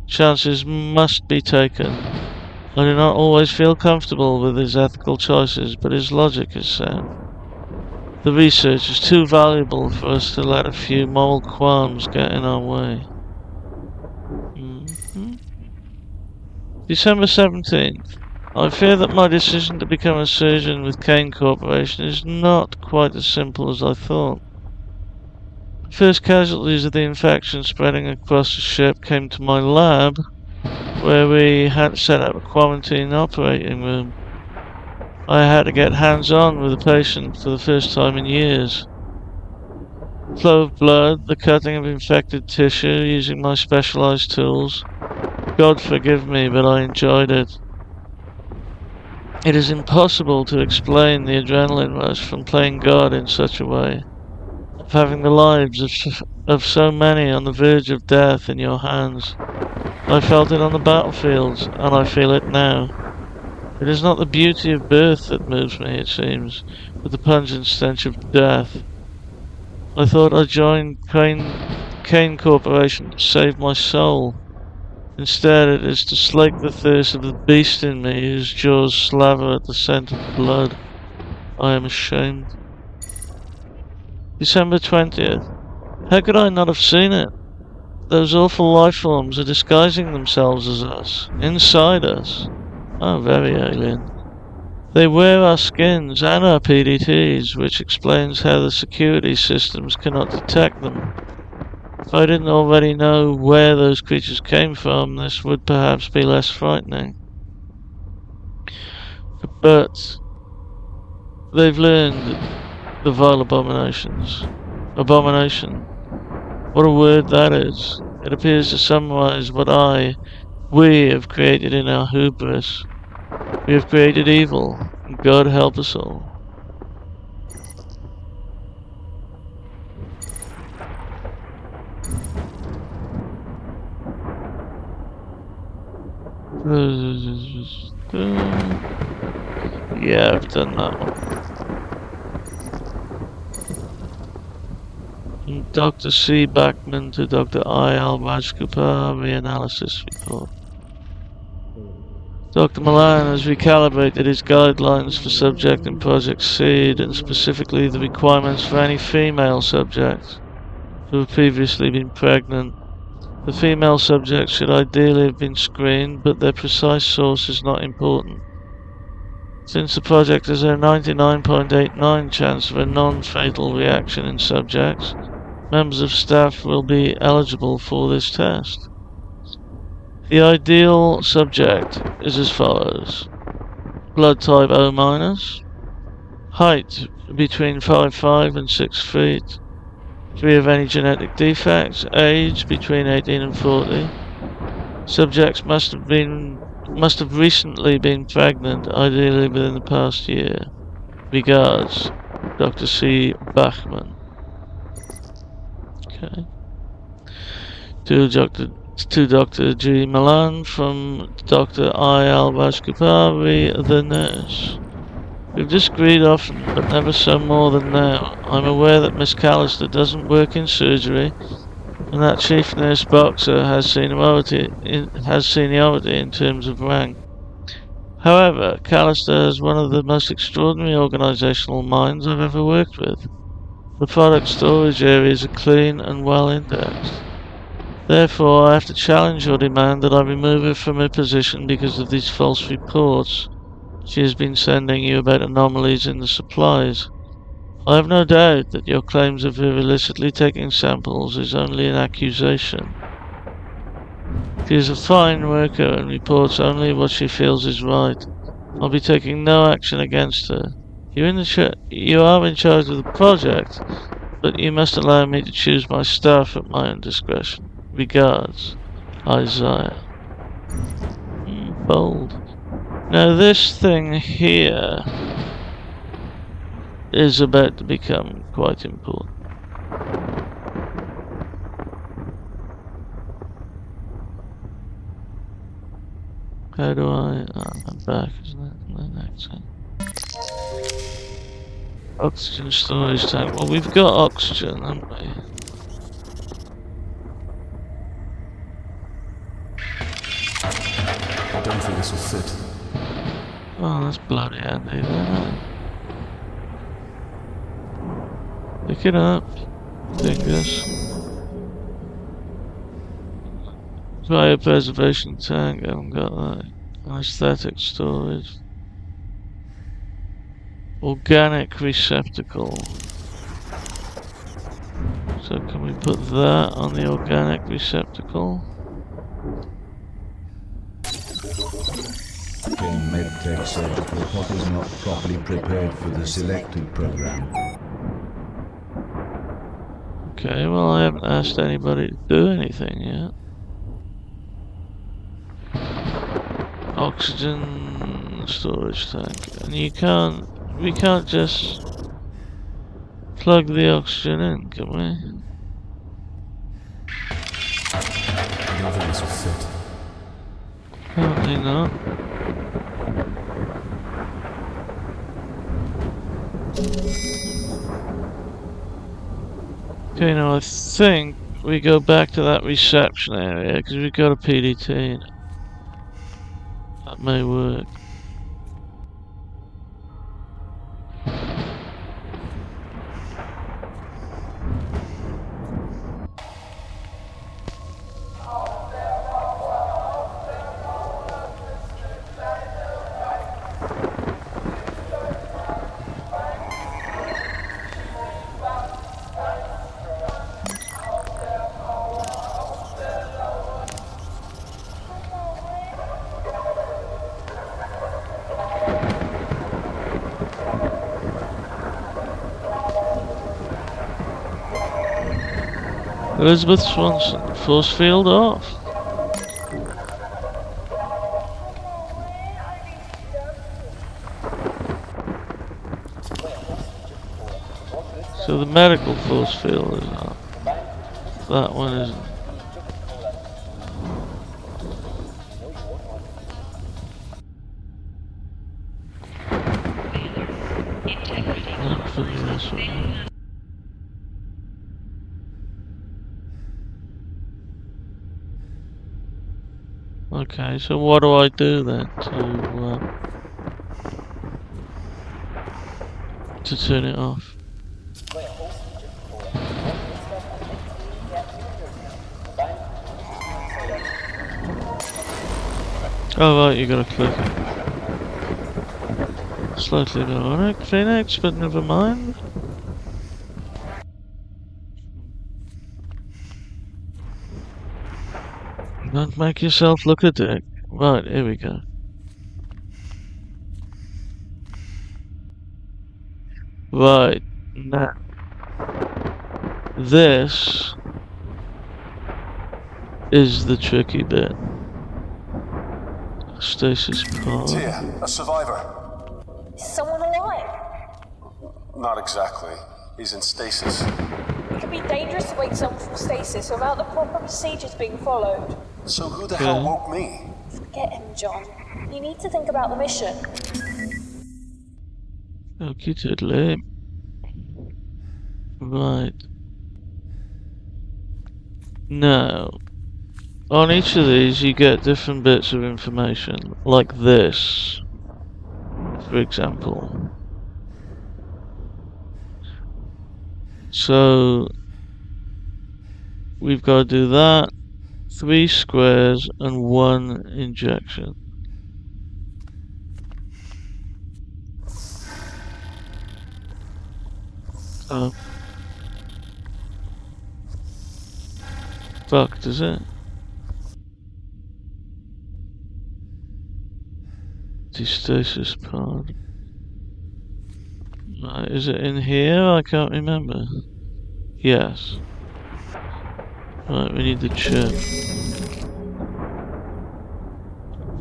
Chances must be taken. I do not always feel comfortable with his ethical choices, but his logic is sound. The research is too valuable for us to let a few moral qualms get in our way. December 17th. I fear that my decision to become a surgeon with Kane Corporation is not quite as simple as I thought. First casualties of the infection spreading across the ship came to my lab, where we had set up a quarantine operating room. I had to get hands-on with the patient for the first time in years. Flow of blood, the cutting of infected tissue using my specialized tools. God forgive me, but I enjoyed it. It is impossible to explain the adrenaline rush from playing God in such a way, of having the lives of so many on the verge of death in your hands. I felt it on the battlefields, and I feel it now. It is not the beauty of birth that moves me, it seems, but the pungent stench of death. I thought I joined Kane Corporation to save my soul. Instead, it is to slake the thirst of the beast in me whose jaws slaver at the scent of blood. I am ashamed. December 20th. How could I not have seen it? Those awful life forms are disguising themselves as us, inside us. Oh, very alien. They wear our skins and our PDTs, which explains how the security systems cannot detect them. If I didn't already know where those creatures came from, this would perhaps be less frightening. But they've learned the vile abominations. Abomination. What a word that is. It appears to summarize what we have created in our hubris. We have created evil. God help us all. Yeah, I've done that one. From Dr. C. Bachman to Dr. I. Al Rajgopal reanalysis report. Dr. Milan has recalibrated his guidelines for subject in Project Seed, and specifically the requirements for any female subjects who have previously been pregnant. The female subjects should ideally have been screened, but their precise source is not important. Since the project has a 99.89 chance of a non-fatal reaction in subjects, members of staff will be eligible for this test. The ideal subject is as follows. Blood type O-, height between 5'5" and 6 feet. 3 of any genetic defects. Age between 18 and 40. Subjects must have recently been pregnant, ideally within the past year. Regards, Dr. C. Bachman. Okay. To Dr. G. Milan from Dr. I. Al-Bashkapari, the nurse. We've disagreed often, but never so more than now. I'm aware that Miss Callister doesn't work in surgery, and that Chief Nurse Boxer has seniority in terms of rank. However, Callister is one of the most extraordinary organizational minds I've ever worked with. The product storage areas are clean and well indexed. Therefore, I have to challenge your demand that I remove her from her position because of these false reports she has been sending you about anomalies in the supplies. I have no doubt that your claims of her illicitly taking samples is only an accusation. She is a fine worker and reports only what she feels is right. I'll be taking no action against her. You are in charge of the project, but you must allow me to choose my staff at my own discretion. Regards, Isaiah. Bold. Now this thing here is about to become quite important. How do I... I'm back, isn't it? The next thing. Oxygen storage tank. Well, we've got oxygen, haven't we? I don't think this will fit. Oh, that's bloody handy then. Pick it up. Dingus. Cryopreservation tank, I haven't got that. Aesthetic storage. Organic receptacle. So can we put that on the organic receptacle? MedTech surgical pot is not properly prepared for the selected program. Okay, well I haven't asked anybody to do anything yet. Oxygen storage tank. And we can't just plug the oxygen in, can we? I don't think this will fit. Apparently not. Okay, now I think we go back to that reception area because we've got a PDT in it. That may work. Elizabeth Swanson, force field off. So the medical force field is up. That one isn't. Not for this one. Okay, so what do I do then to turn it off? Oh right, you gotta click it. Slightly ironic, Feenix, but never mind. Don't make yourself look a dick. Right, here we go. Right, now. This is the tricky bit. Stasis pod. Tia, a survivor. Is someone alive? Not exactly. He's in stasis. It could be dangerous to wake someone from stasis without the proper procedures being followed. So who the hell woke me? Forget him, John. You need to think about the mission. Okie doodly. Right. Now, on each of these you get different bits of information, like this, for example. So, we've got to do that, 3 squares and 1 injection. Oh. Fuck, does it? Stasis pod. Right, is it in here? I can't remember. Yes. Right, we need the chip.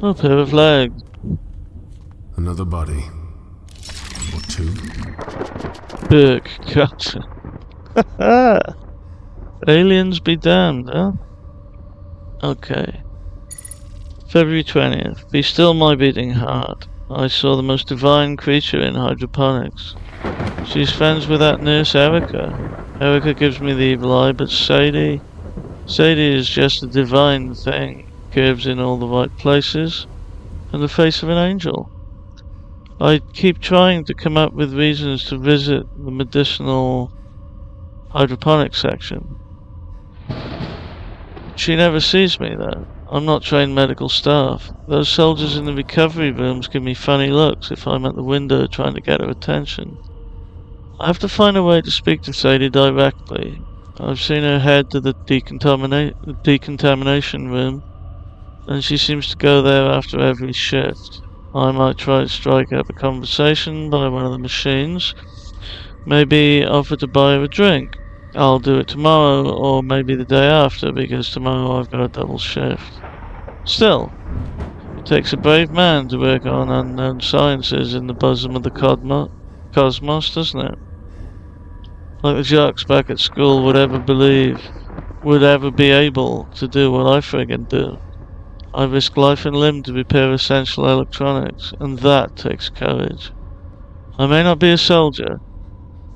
Oh, pair of legs. Another body. Or 2. Burke, gotcha. Aliens be damned, huh? Okay. February 20th. Be still my beating heart. I saw the most divine creature in hydroponics. She's friends with that nurse Erica. Erica gives me the evil eye, but Sadie is just a divine thing. Curves in all the right places. And the face of an angel. I keep trying to come up with reasons to visit the medicinal hydroponics section. She never sees me though. I'm not trained medical staff. Those soldiers in the recovery rooms give me funny looks if I'm at the window trying to get her attention. I have to find a way to speak to Sadie directly. I've seen her head to the decontamination room, and she seems to go there after every shift. I might try to strike up a conversation by one of the machines. Maybe offer to buy her a drink. I'll do it tomorrow, or maybe the day after, because tomorrow I've got a double shift. Still, it takes a brave man to work on unknown sciences in the bosom of the cosmos, doesn't it? Like the jocks back at school would ever be able to do what I friggin' do. I risk life and limb to repair essential electronics, and that takes courage. I may not be a soldier,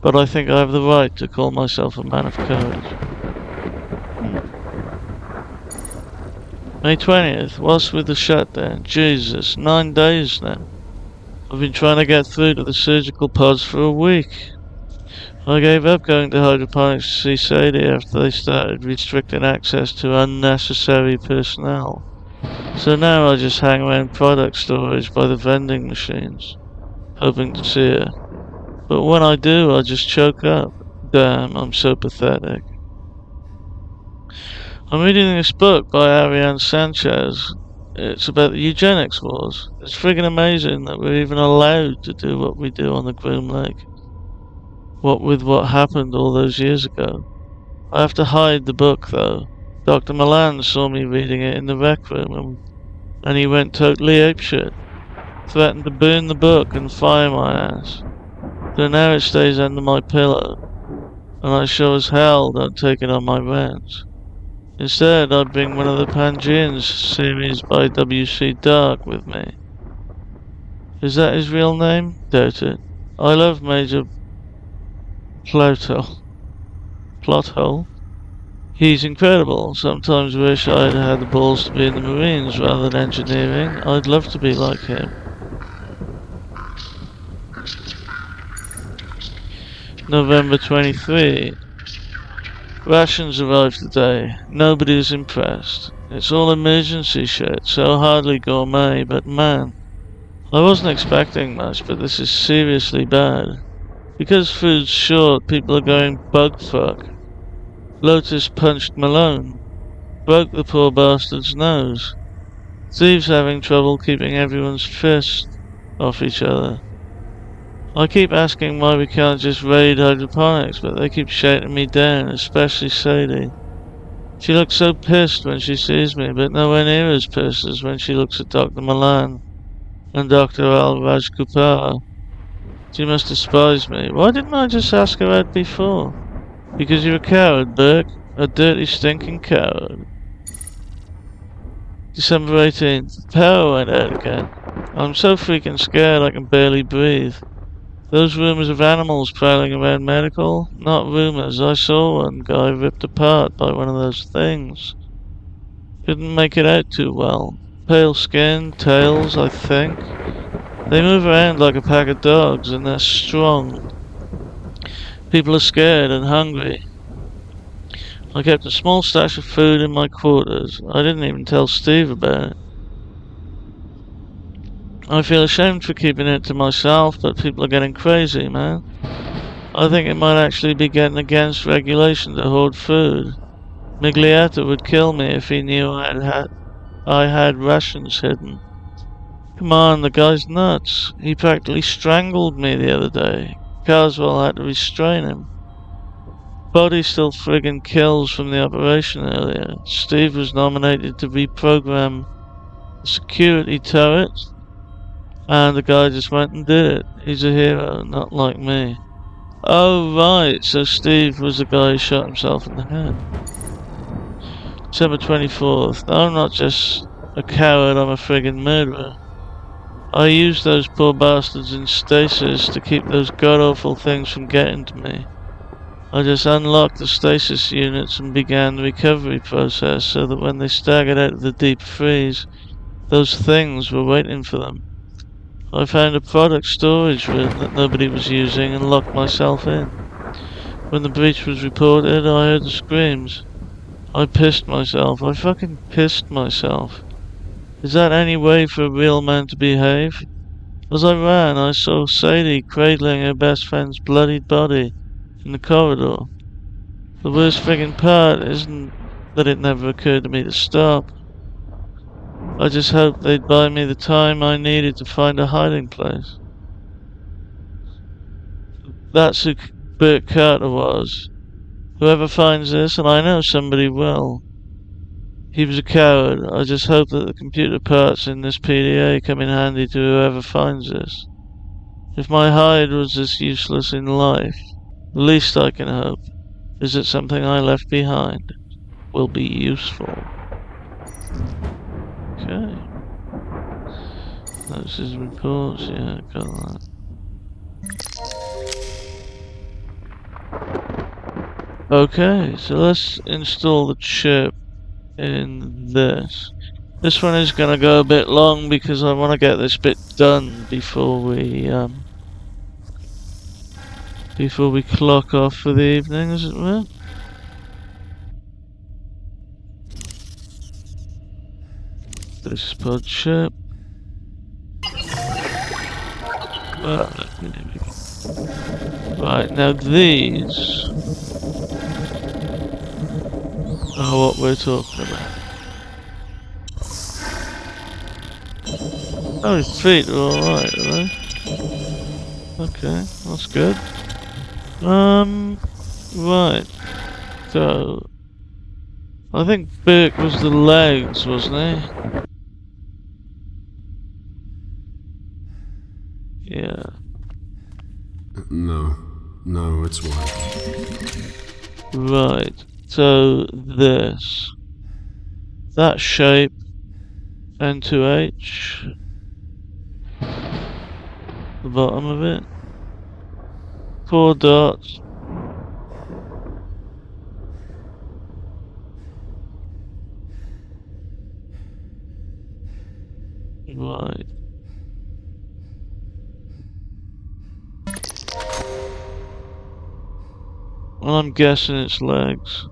but I think I have the right to call myself a man of courage. May 20th, what's with the shutdown? Jesus, 9 days now. I've been trying to get through to the surgical pods for a week. I gave up going to hydroponics to see Sadie after they started restricting access to unnecessary personnel. So now I just hang around product storage by the vending machines, hoping to see her. But when I do, I just choke up. Damn, I'm so pathetic. I'm reading this book by Ariane Sanchez. It's about the eugenics wars. It's friggin' amazing that we're even allowed to do what we do on the Groom Lake. What with what happened all those years ago. I have to hide the book though. Dr. Milan saw me reading it in the rec room and he went totally apeshit. Threatened to burn the book and fire my ass. So now it stays under my pillow, and I sure as hell don't take it on my rent. Instead, I bring one of the Pangeans series by W.C. Dark with me. Is that his real name? Doubt it. I love Major Plothole. He's incredible. Sometimes wish I'd had the balls to be in the Marines rather than engineering. I'd love to be like him. November 23. Rations arrived today. Nobody's impressed. It's all emergency shit, so hardly gourmet, but man, I wasn't expecting much, but this is seriously bad. Because food's short, people are going bug fuck. Lotus punched Malone. Broke the poor bastard's nose. Thieves having trouble keeping everyone's fist off each other. I keep asking why we can't just raid hydroponics, but they keep shouting me down, especially Sadie. She looks so pissed when she sees me, but nowhere near as pissed as when she looks at Dr. Milan and Dr. Al-Raj Kupar. She must despise me. Why didn't I just ask her out before? Because you're a coward, Burke. A dirty, stinking coward. December 18th. The power went out again. I'm so freaking scared I can barely breathe. Those rumors of animals prowling around medical? Not rumors. I saw one guy ripped apart by one of those things. Couldn't make it out too well. Pale skin, tails, I think. They move around like a pack of dogs and they're strong. People are scared and hungry. I kept a small stash of food in my quarters. I didn't even tell Steve about it. I feel ashamed for keeping it to myself, but people are getting crazy, man. I think it might actually be getting against regulation to hoard food. Miglietta would kill me if he knew I had rations hidden. Come on, the guy's nuts. He practically strangled me the other day. Carswell had to restrain him. Body still friggin' kills from the operation earlier. Steve was nominated to reprogram the security turret, and the guy just went and did it. He's a hero, not like me. Oh right, so Steve was the guy who shot himself in the head. December 24th. I'm not just a coward, I'm a friggin' murderer. I used those poor bastards in Stasis to keep those god-awful things from getting to me. I just unlocked the stasis units and began the recovery process so that when they staggered out of the deep freeze, those things were waiting for them. I found a product storage room that nobody was using and locked myself in. When the breach was reported, I heard the screams. I pissed myself. I fucking pissed myself. Is that any way for a real man to behave? As I ran, I saw Sadie cradling her best friend's bloodied body in the corridor. The worst friggin' part isn't that it never occurred to me to stop. I just hoped they'd buy me the time I needed to find a hiding place. That's who Bert Carter was. Whoever finds this, and I know somebody will. He was a coward. I just hope that the computer parts in this PDA come in handy to whoever finds this. If my hide was this useless in life, the least I can hope is that something I left behind will be useful. Okay. Notices, reports, yeah, got that. Okay, so let's install the chip in this. This one is gonna go a bit long because I want to get this bit done before we clock off for the evening, as it were. This pod chip. Right, now these are what we're talking about. Oh, his feet are alright, are they? Okay, that's good. Right. So, I think Burke was the legs, wasn't he? Yeah. No, it's one. Right. So, this. That shape. N2H. The bottom of it. 4 dots. Right. Well, I'm guessing it's legs.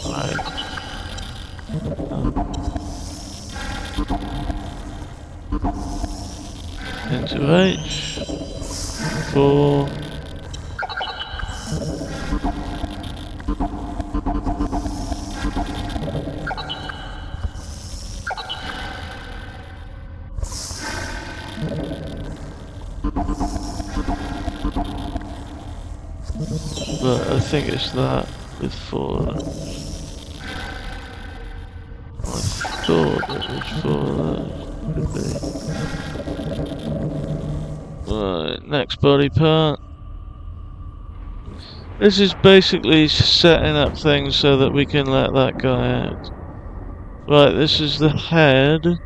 Legs. Into H. 4. But I think it's that with 4. I thought it was 4. Could be. Right, next body part. This is basically setting up things so that we can let that guy out. Right, this is the head.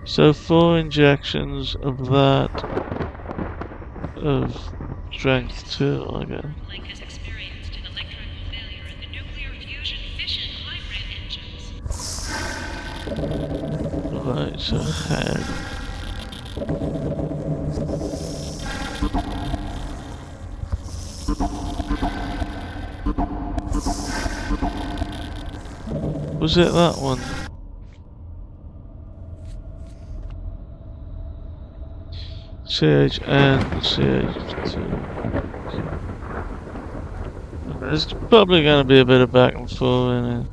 So 4 injections of that. Of strength 2, I guess. Has experienced an electrical failure in the nuclear fusion fission hybrid engines. Right, so head. Was it that one? CHN, CH2. There's probably going to be a bit of back and forth in it.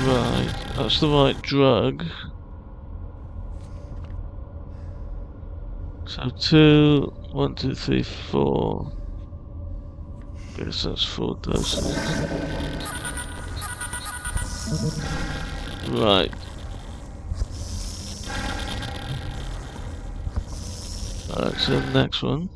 Right, that's the right drug. So 2, 1, 2, 3, 4. Guess that's 4 doses. Right. Alright, so the next one.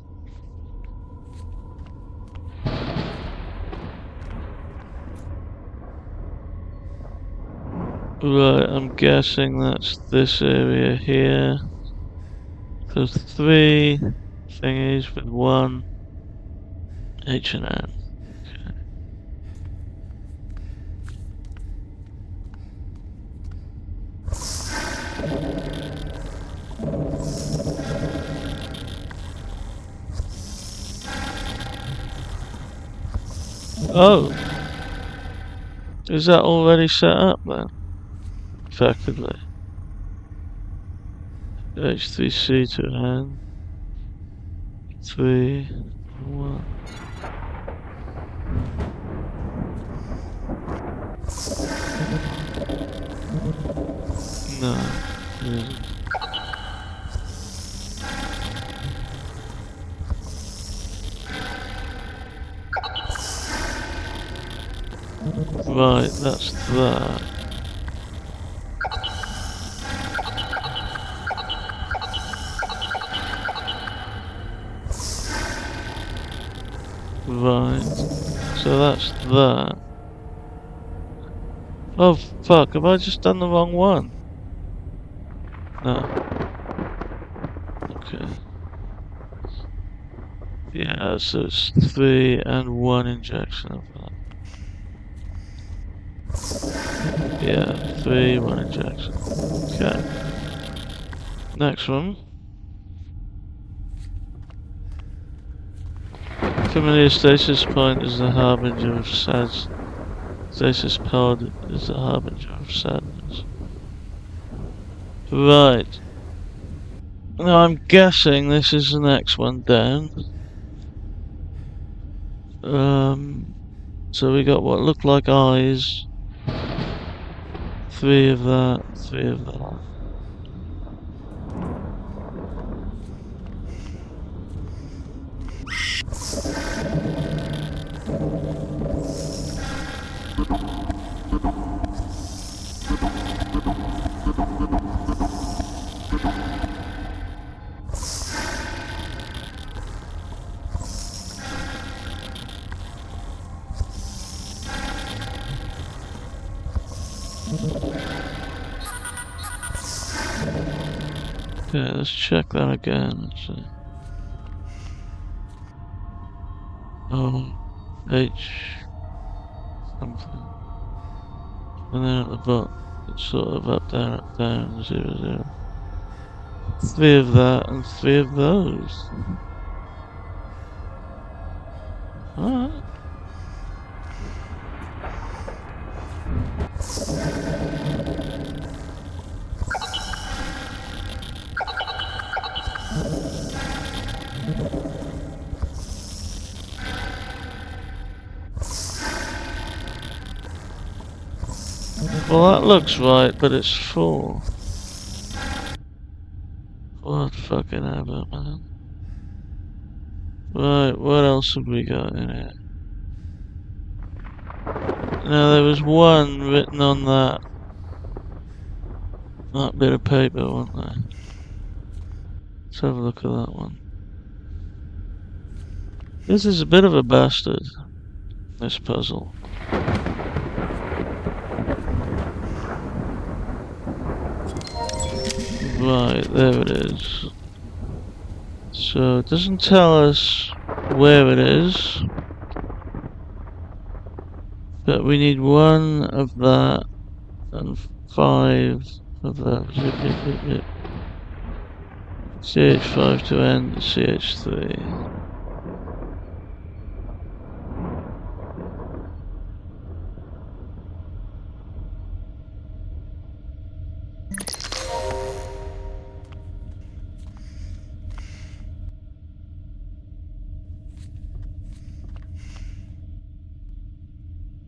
Right, I'm guessing that's this area here. So 3 thingies with 1 H&N. Okay. Oh! Is that already set up then? Effectively. H3C to N. 3, 1. No, it isn't. Right, that's that. Right, so that's that. Oh fuck, have I just done the wrong one? No. Okay. Yeah, so it's 3 and 1 injection of that. Yeah, 3, 1 injection. Okay. Next one. Familiar stasis point is the harbinger of sadness. Stasis pod is the harbinger of sadness. Right. Now I'm guessing this is the next one down. So we got what looked like eyes. 3 of that, 3 of that. Okay, let's check that again. Let's see. Oh, H something. And then at the bottom, it's sort of up, down, 0, 0. 3 of that and 3 of those. Alright. Well, that looks right, but it's 4. What fucking happened, man? Right, what else have we got in here? Now there was one written on that bit of paper, wasn't there? Let's have a look at that one. This is a bit of a bastard, this puzzle. Right, there it is. So it doesn't tell us where it is, but we need 1 of that and 5 of that. CH5 to end CH3.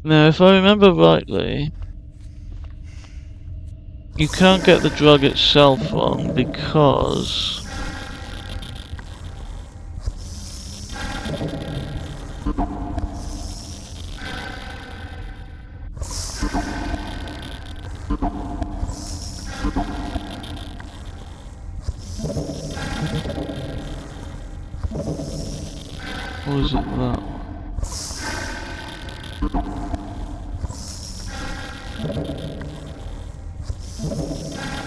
Now, if I remember rightly, you can't get the drug itself wrong because or is it that one?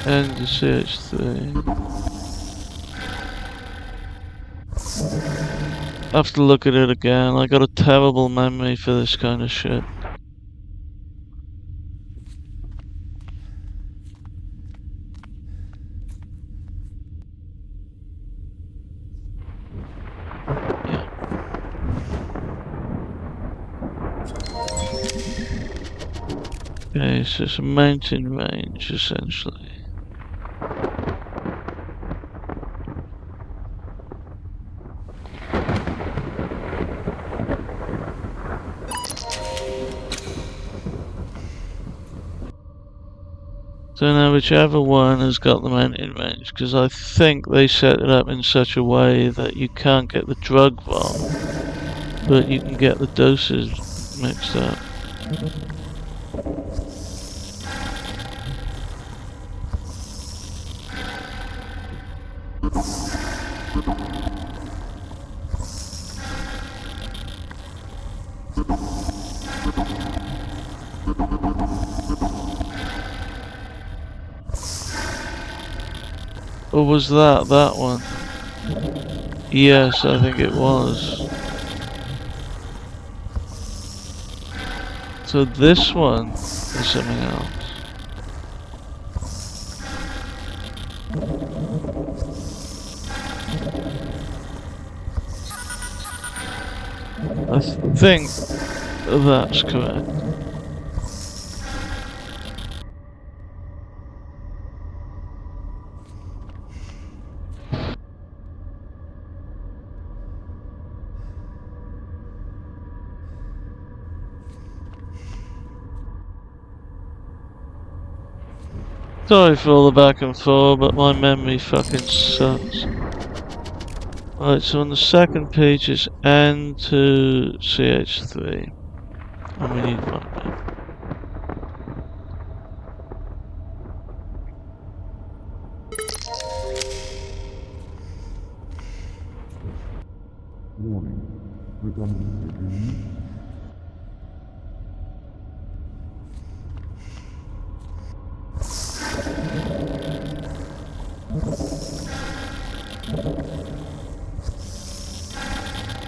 And the CH3. I have to look at it again. I got a terrible memory for this kind of shit. Okay, so it's a mountain range essentially. So now whichever one has got the mountain range, because I think they set it up in such a way that you can't get the drug wrong, but you can get the doses mixed up. Or was that one? Yes, I think it was. So this one is something else. I think that's correct. Sorry for all the back and forth, but my memory fucking sucks. Right, so on the second page is N to CH3. And we need 1 bit.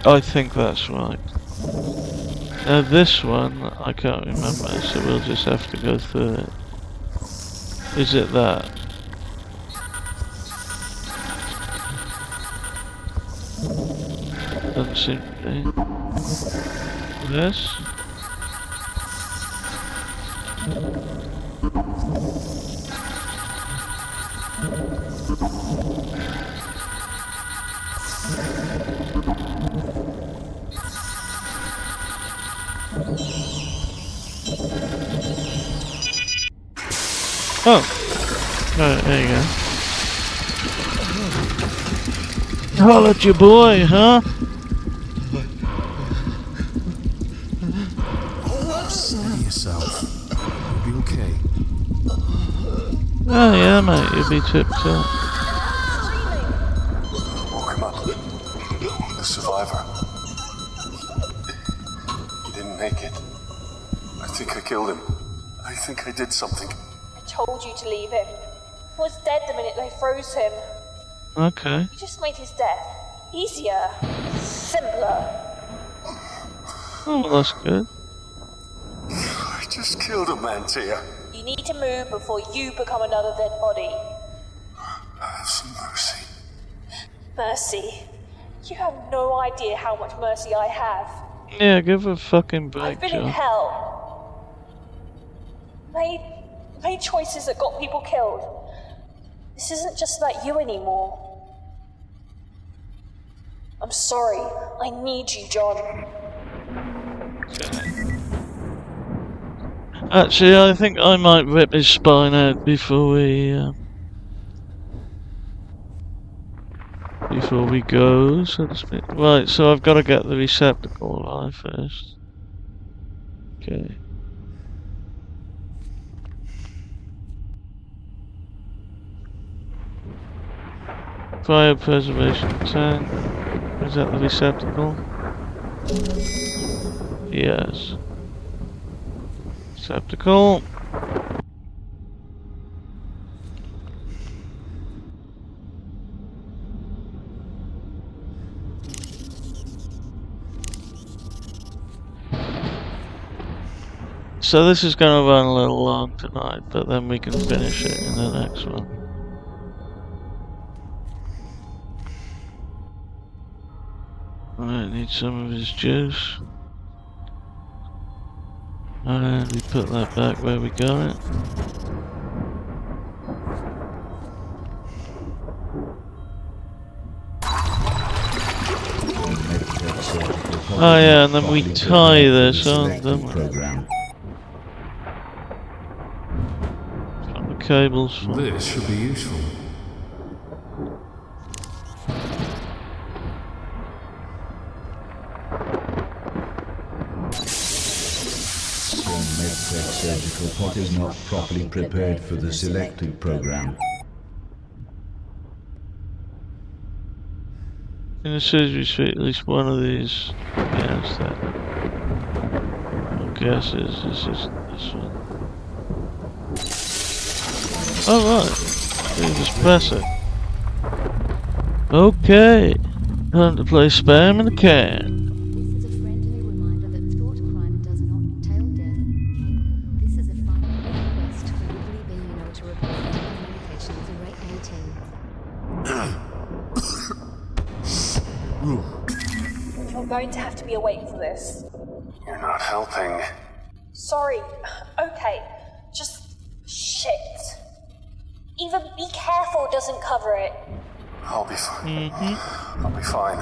I think that's right. Now this one, I can't remember, so we'll just have to go through it. Is it that? Doesn't seem to be. This? Oh! Alright, there you go. Hollered your boy, huh? Steady yourself. You'll be okay. Oh yeah, mate, you'll be tip-top. Woke him up. The survivor. He didn't make it. I think I killed him. I think I did something. I told you to leave him. He was dead the minute they froze him. Okay. You just made his death easier, simpler. Oh, well, that's good. I just killed a man, Tia. You need to move before you become another dead body. Have some mercy. Mercy. You have no idea how much mercy I have. Yeah, give a fucking break, I've been in John. hell. Made choices that got people killed. This isn't just about you anymore. I'm sorry. I need you, John. Actually, I think I might rip his spine out before we go, so to speak. Right, so I've got to get the receptacle alive first. Okay. Fire preservation tank. Is that the receptacle? Yes. Receptacle. So this is going to run a little long tonight, but then we can finish it in the next one. Alright, need some of his juice. And we put that back where we got it. Oh yeah, and then we tie this on, don't we? Got the cables for. This should be useful. MedTech surgical pod is not properly prepared for the selected program. In the surgery suite, at least one of these. Yeah, it's that. My guess is this one. Oh right, so you just press it. Okay, time to play spam in the can. This is a friendly reminder that thought crime does not entail death. This is a final request for Woodley Beano to report medications at rate 18. You're going to have to be awake for this. You're not helping. Sorry. Okay. Just shit. Even be careful doesn't cover it. I'll be fine. I'll be fine.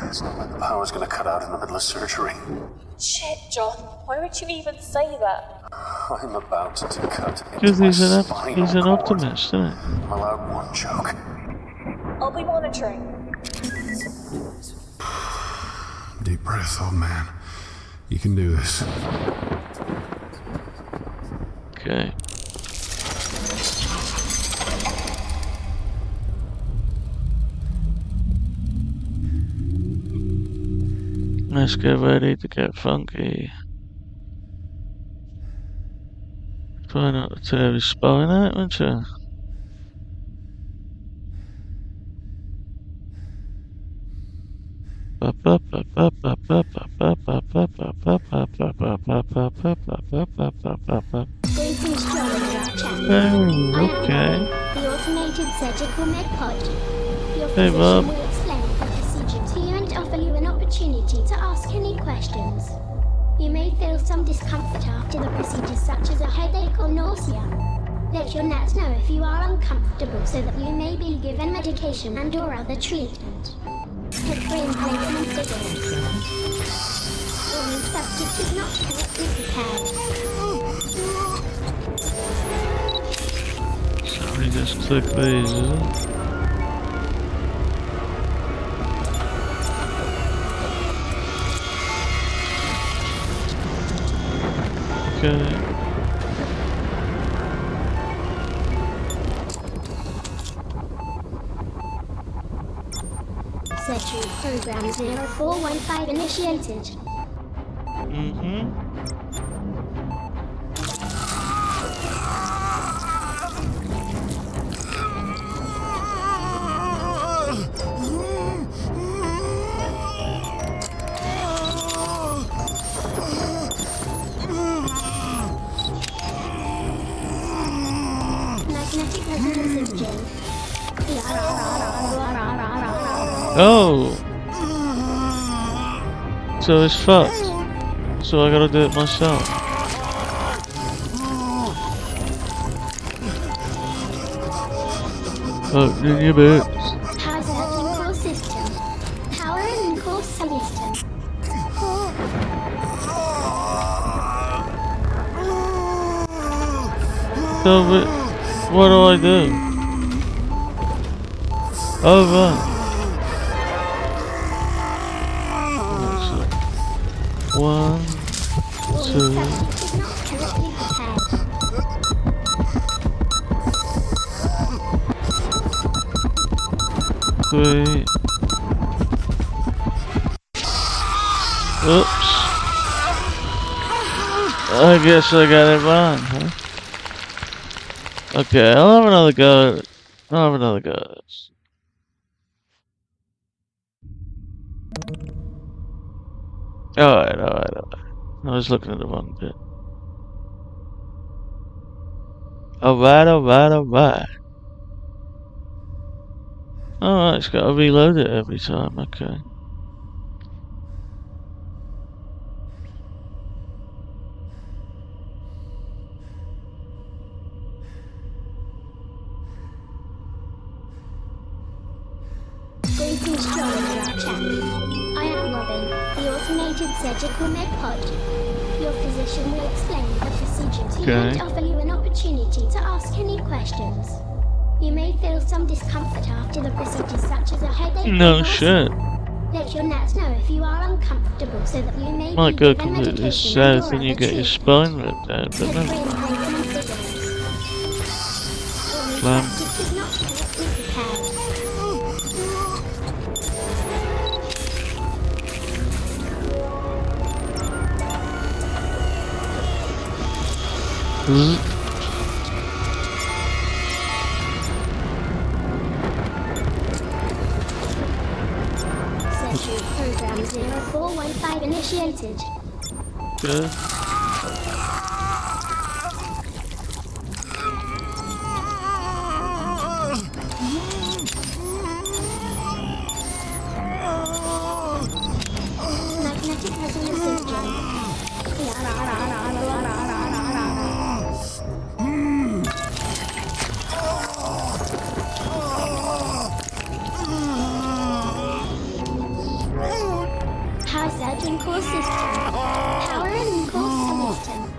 It's not like the power's gonna cut out in the middle of surgery. Shit, John. Why would you even say that? I'm about to cut into Because my he's an spinal cord. optimist, isn't he? I'm allowed one joke. I'll be monitoring. Deep breath, old man. You can do this. Okay. Let's get ready to get funky. Try not to tear his spine out, won't you? Greetings, John and Rapture. Okay. The automated surgical med pod. Your Hey, physician Bob. will explain the procedure to you and offer you an opportunity to ask any questions. You may feel some discomfort after the procedure, such as a headache or nausea. Let your nurse know if you are uncomfortable so that you may be given medication and or other treatment. Temporary emplacement cigarettes. Warning, subject is not correctly prepared. So we just click these, is it? Okay. Sexual Program 0415 initiated. Magnetic resonance gel. Oh! So it's fucked. So I gotta do it myself. Oh, in your boots. Power surging core system. Power and core system. So, what do I do? Oh, right. One, two. Three. Oops. I guess I got it wrong, huh? Okay, I'll have another go. I'll have another go at this. Alright. I was looking at the wrong bit. Alright. Alright, it's gotta reload it every time, okay. Greetings, John, chat. I am Robin, the automated surgical med pod. Your physician will explain the procedure to you and offer you an opportunity to ask any questions. You may feel some discomfort after the procedure, such as a headache. No shit. Let your nurse know if you are uncomfortable so that you may Might be go given completely medication south and and you get your treatment. spine ripped out, but The no. brain brain and vigilance. Slam. Practice is not correctly prepared. Sexual Program 0415 initiated. Good. Magnetic resonance gel. Power surging core system. Power and core system.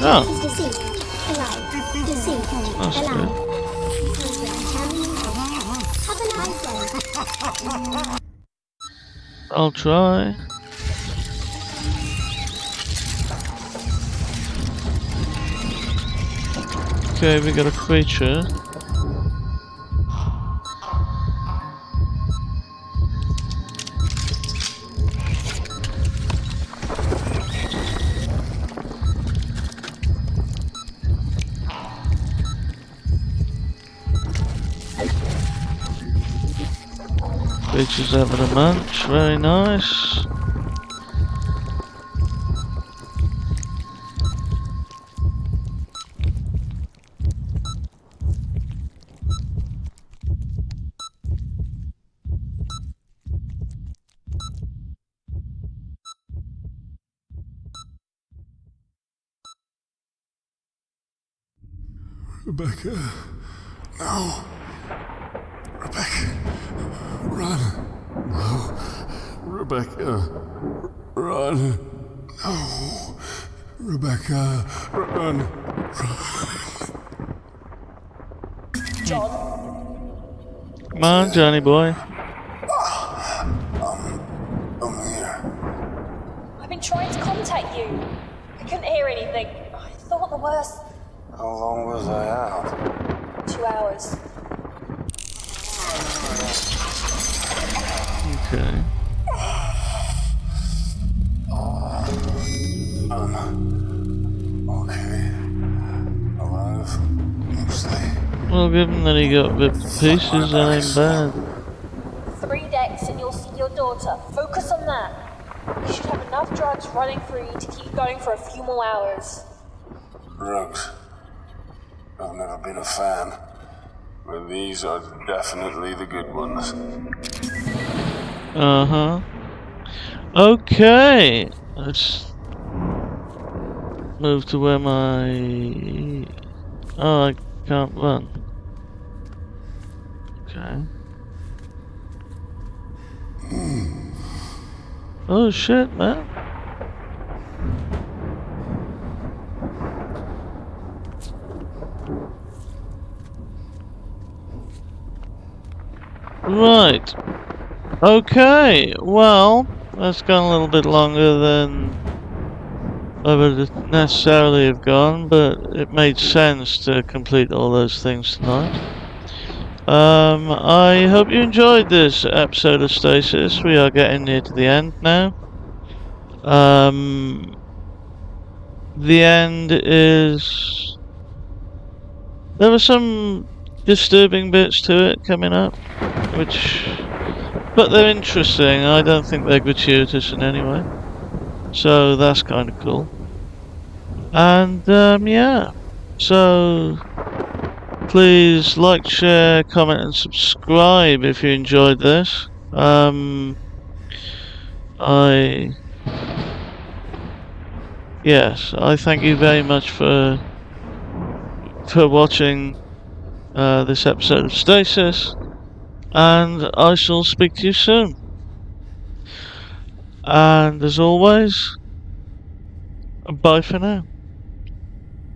Oh. Is deceased. Alive. Deceased. That's Alive. good. Have a nice day. I'll try. Okay, we got a creature. Creatures having a munch, very nice. Rebecca. No. Rebecca. Run. No. Rebecca. Run. No. Rebecca. Run. John? Come on, Johnny boy. I'm here. I've been trying to contact you. I couldn't hear anything. I thought the worst. How long was I out? 2 hours. Okay. Okay. Alive. Mostly. Well, given that he got bit to pieces, that ain't bad. 3 decks and you'll see your daughter. Focus on that. You should have enough drugs running through you to keep going for a few more hours. Drugs. I've never been a fan, but these are definitely the good ones. Uh-huh. Okay. Let's move to where my... Oh, I can't run. Okay. Oh shit, man. Right. Okay. Well, that's gone a little bit longer than I would necessarily have gone, but it made sense to complete all those things tonight. I hope you enjoyed this episode of Stasis. We are getting near to the end now. The end is... There were some disturbing bits to it coming up, but they're interesting. I don't think they're gratuitous in any way, so that's kind of cool. And yeah, so please like, share, comment and subscribe if you enjoyed this. I thank you very much for watching this episode of Stasis, and I shall speak to you soon. And as always, bye for now.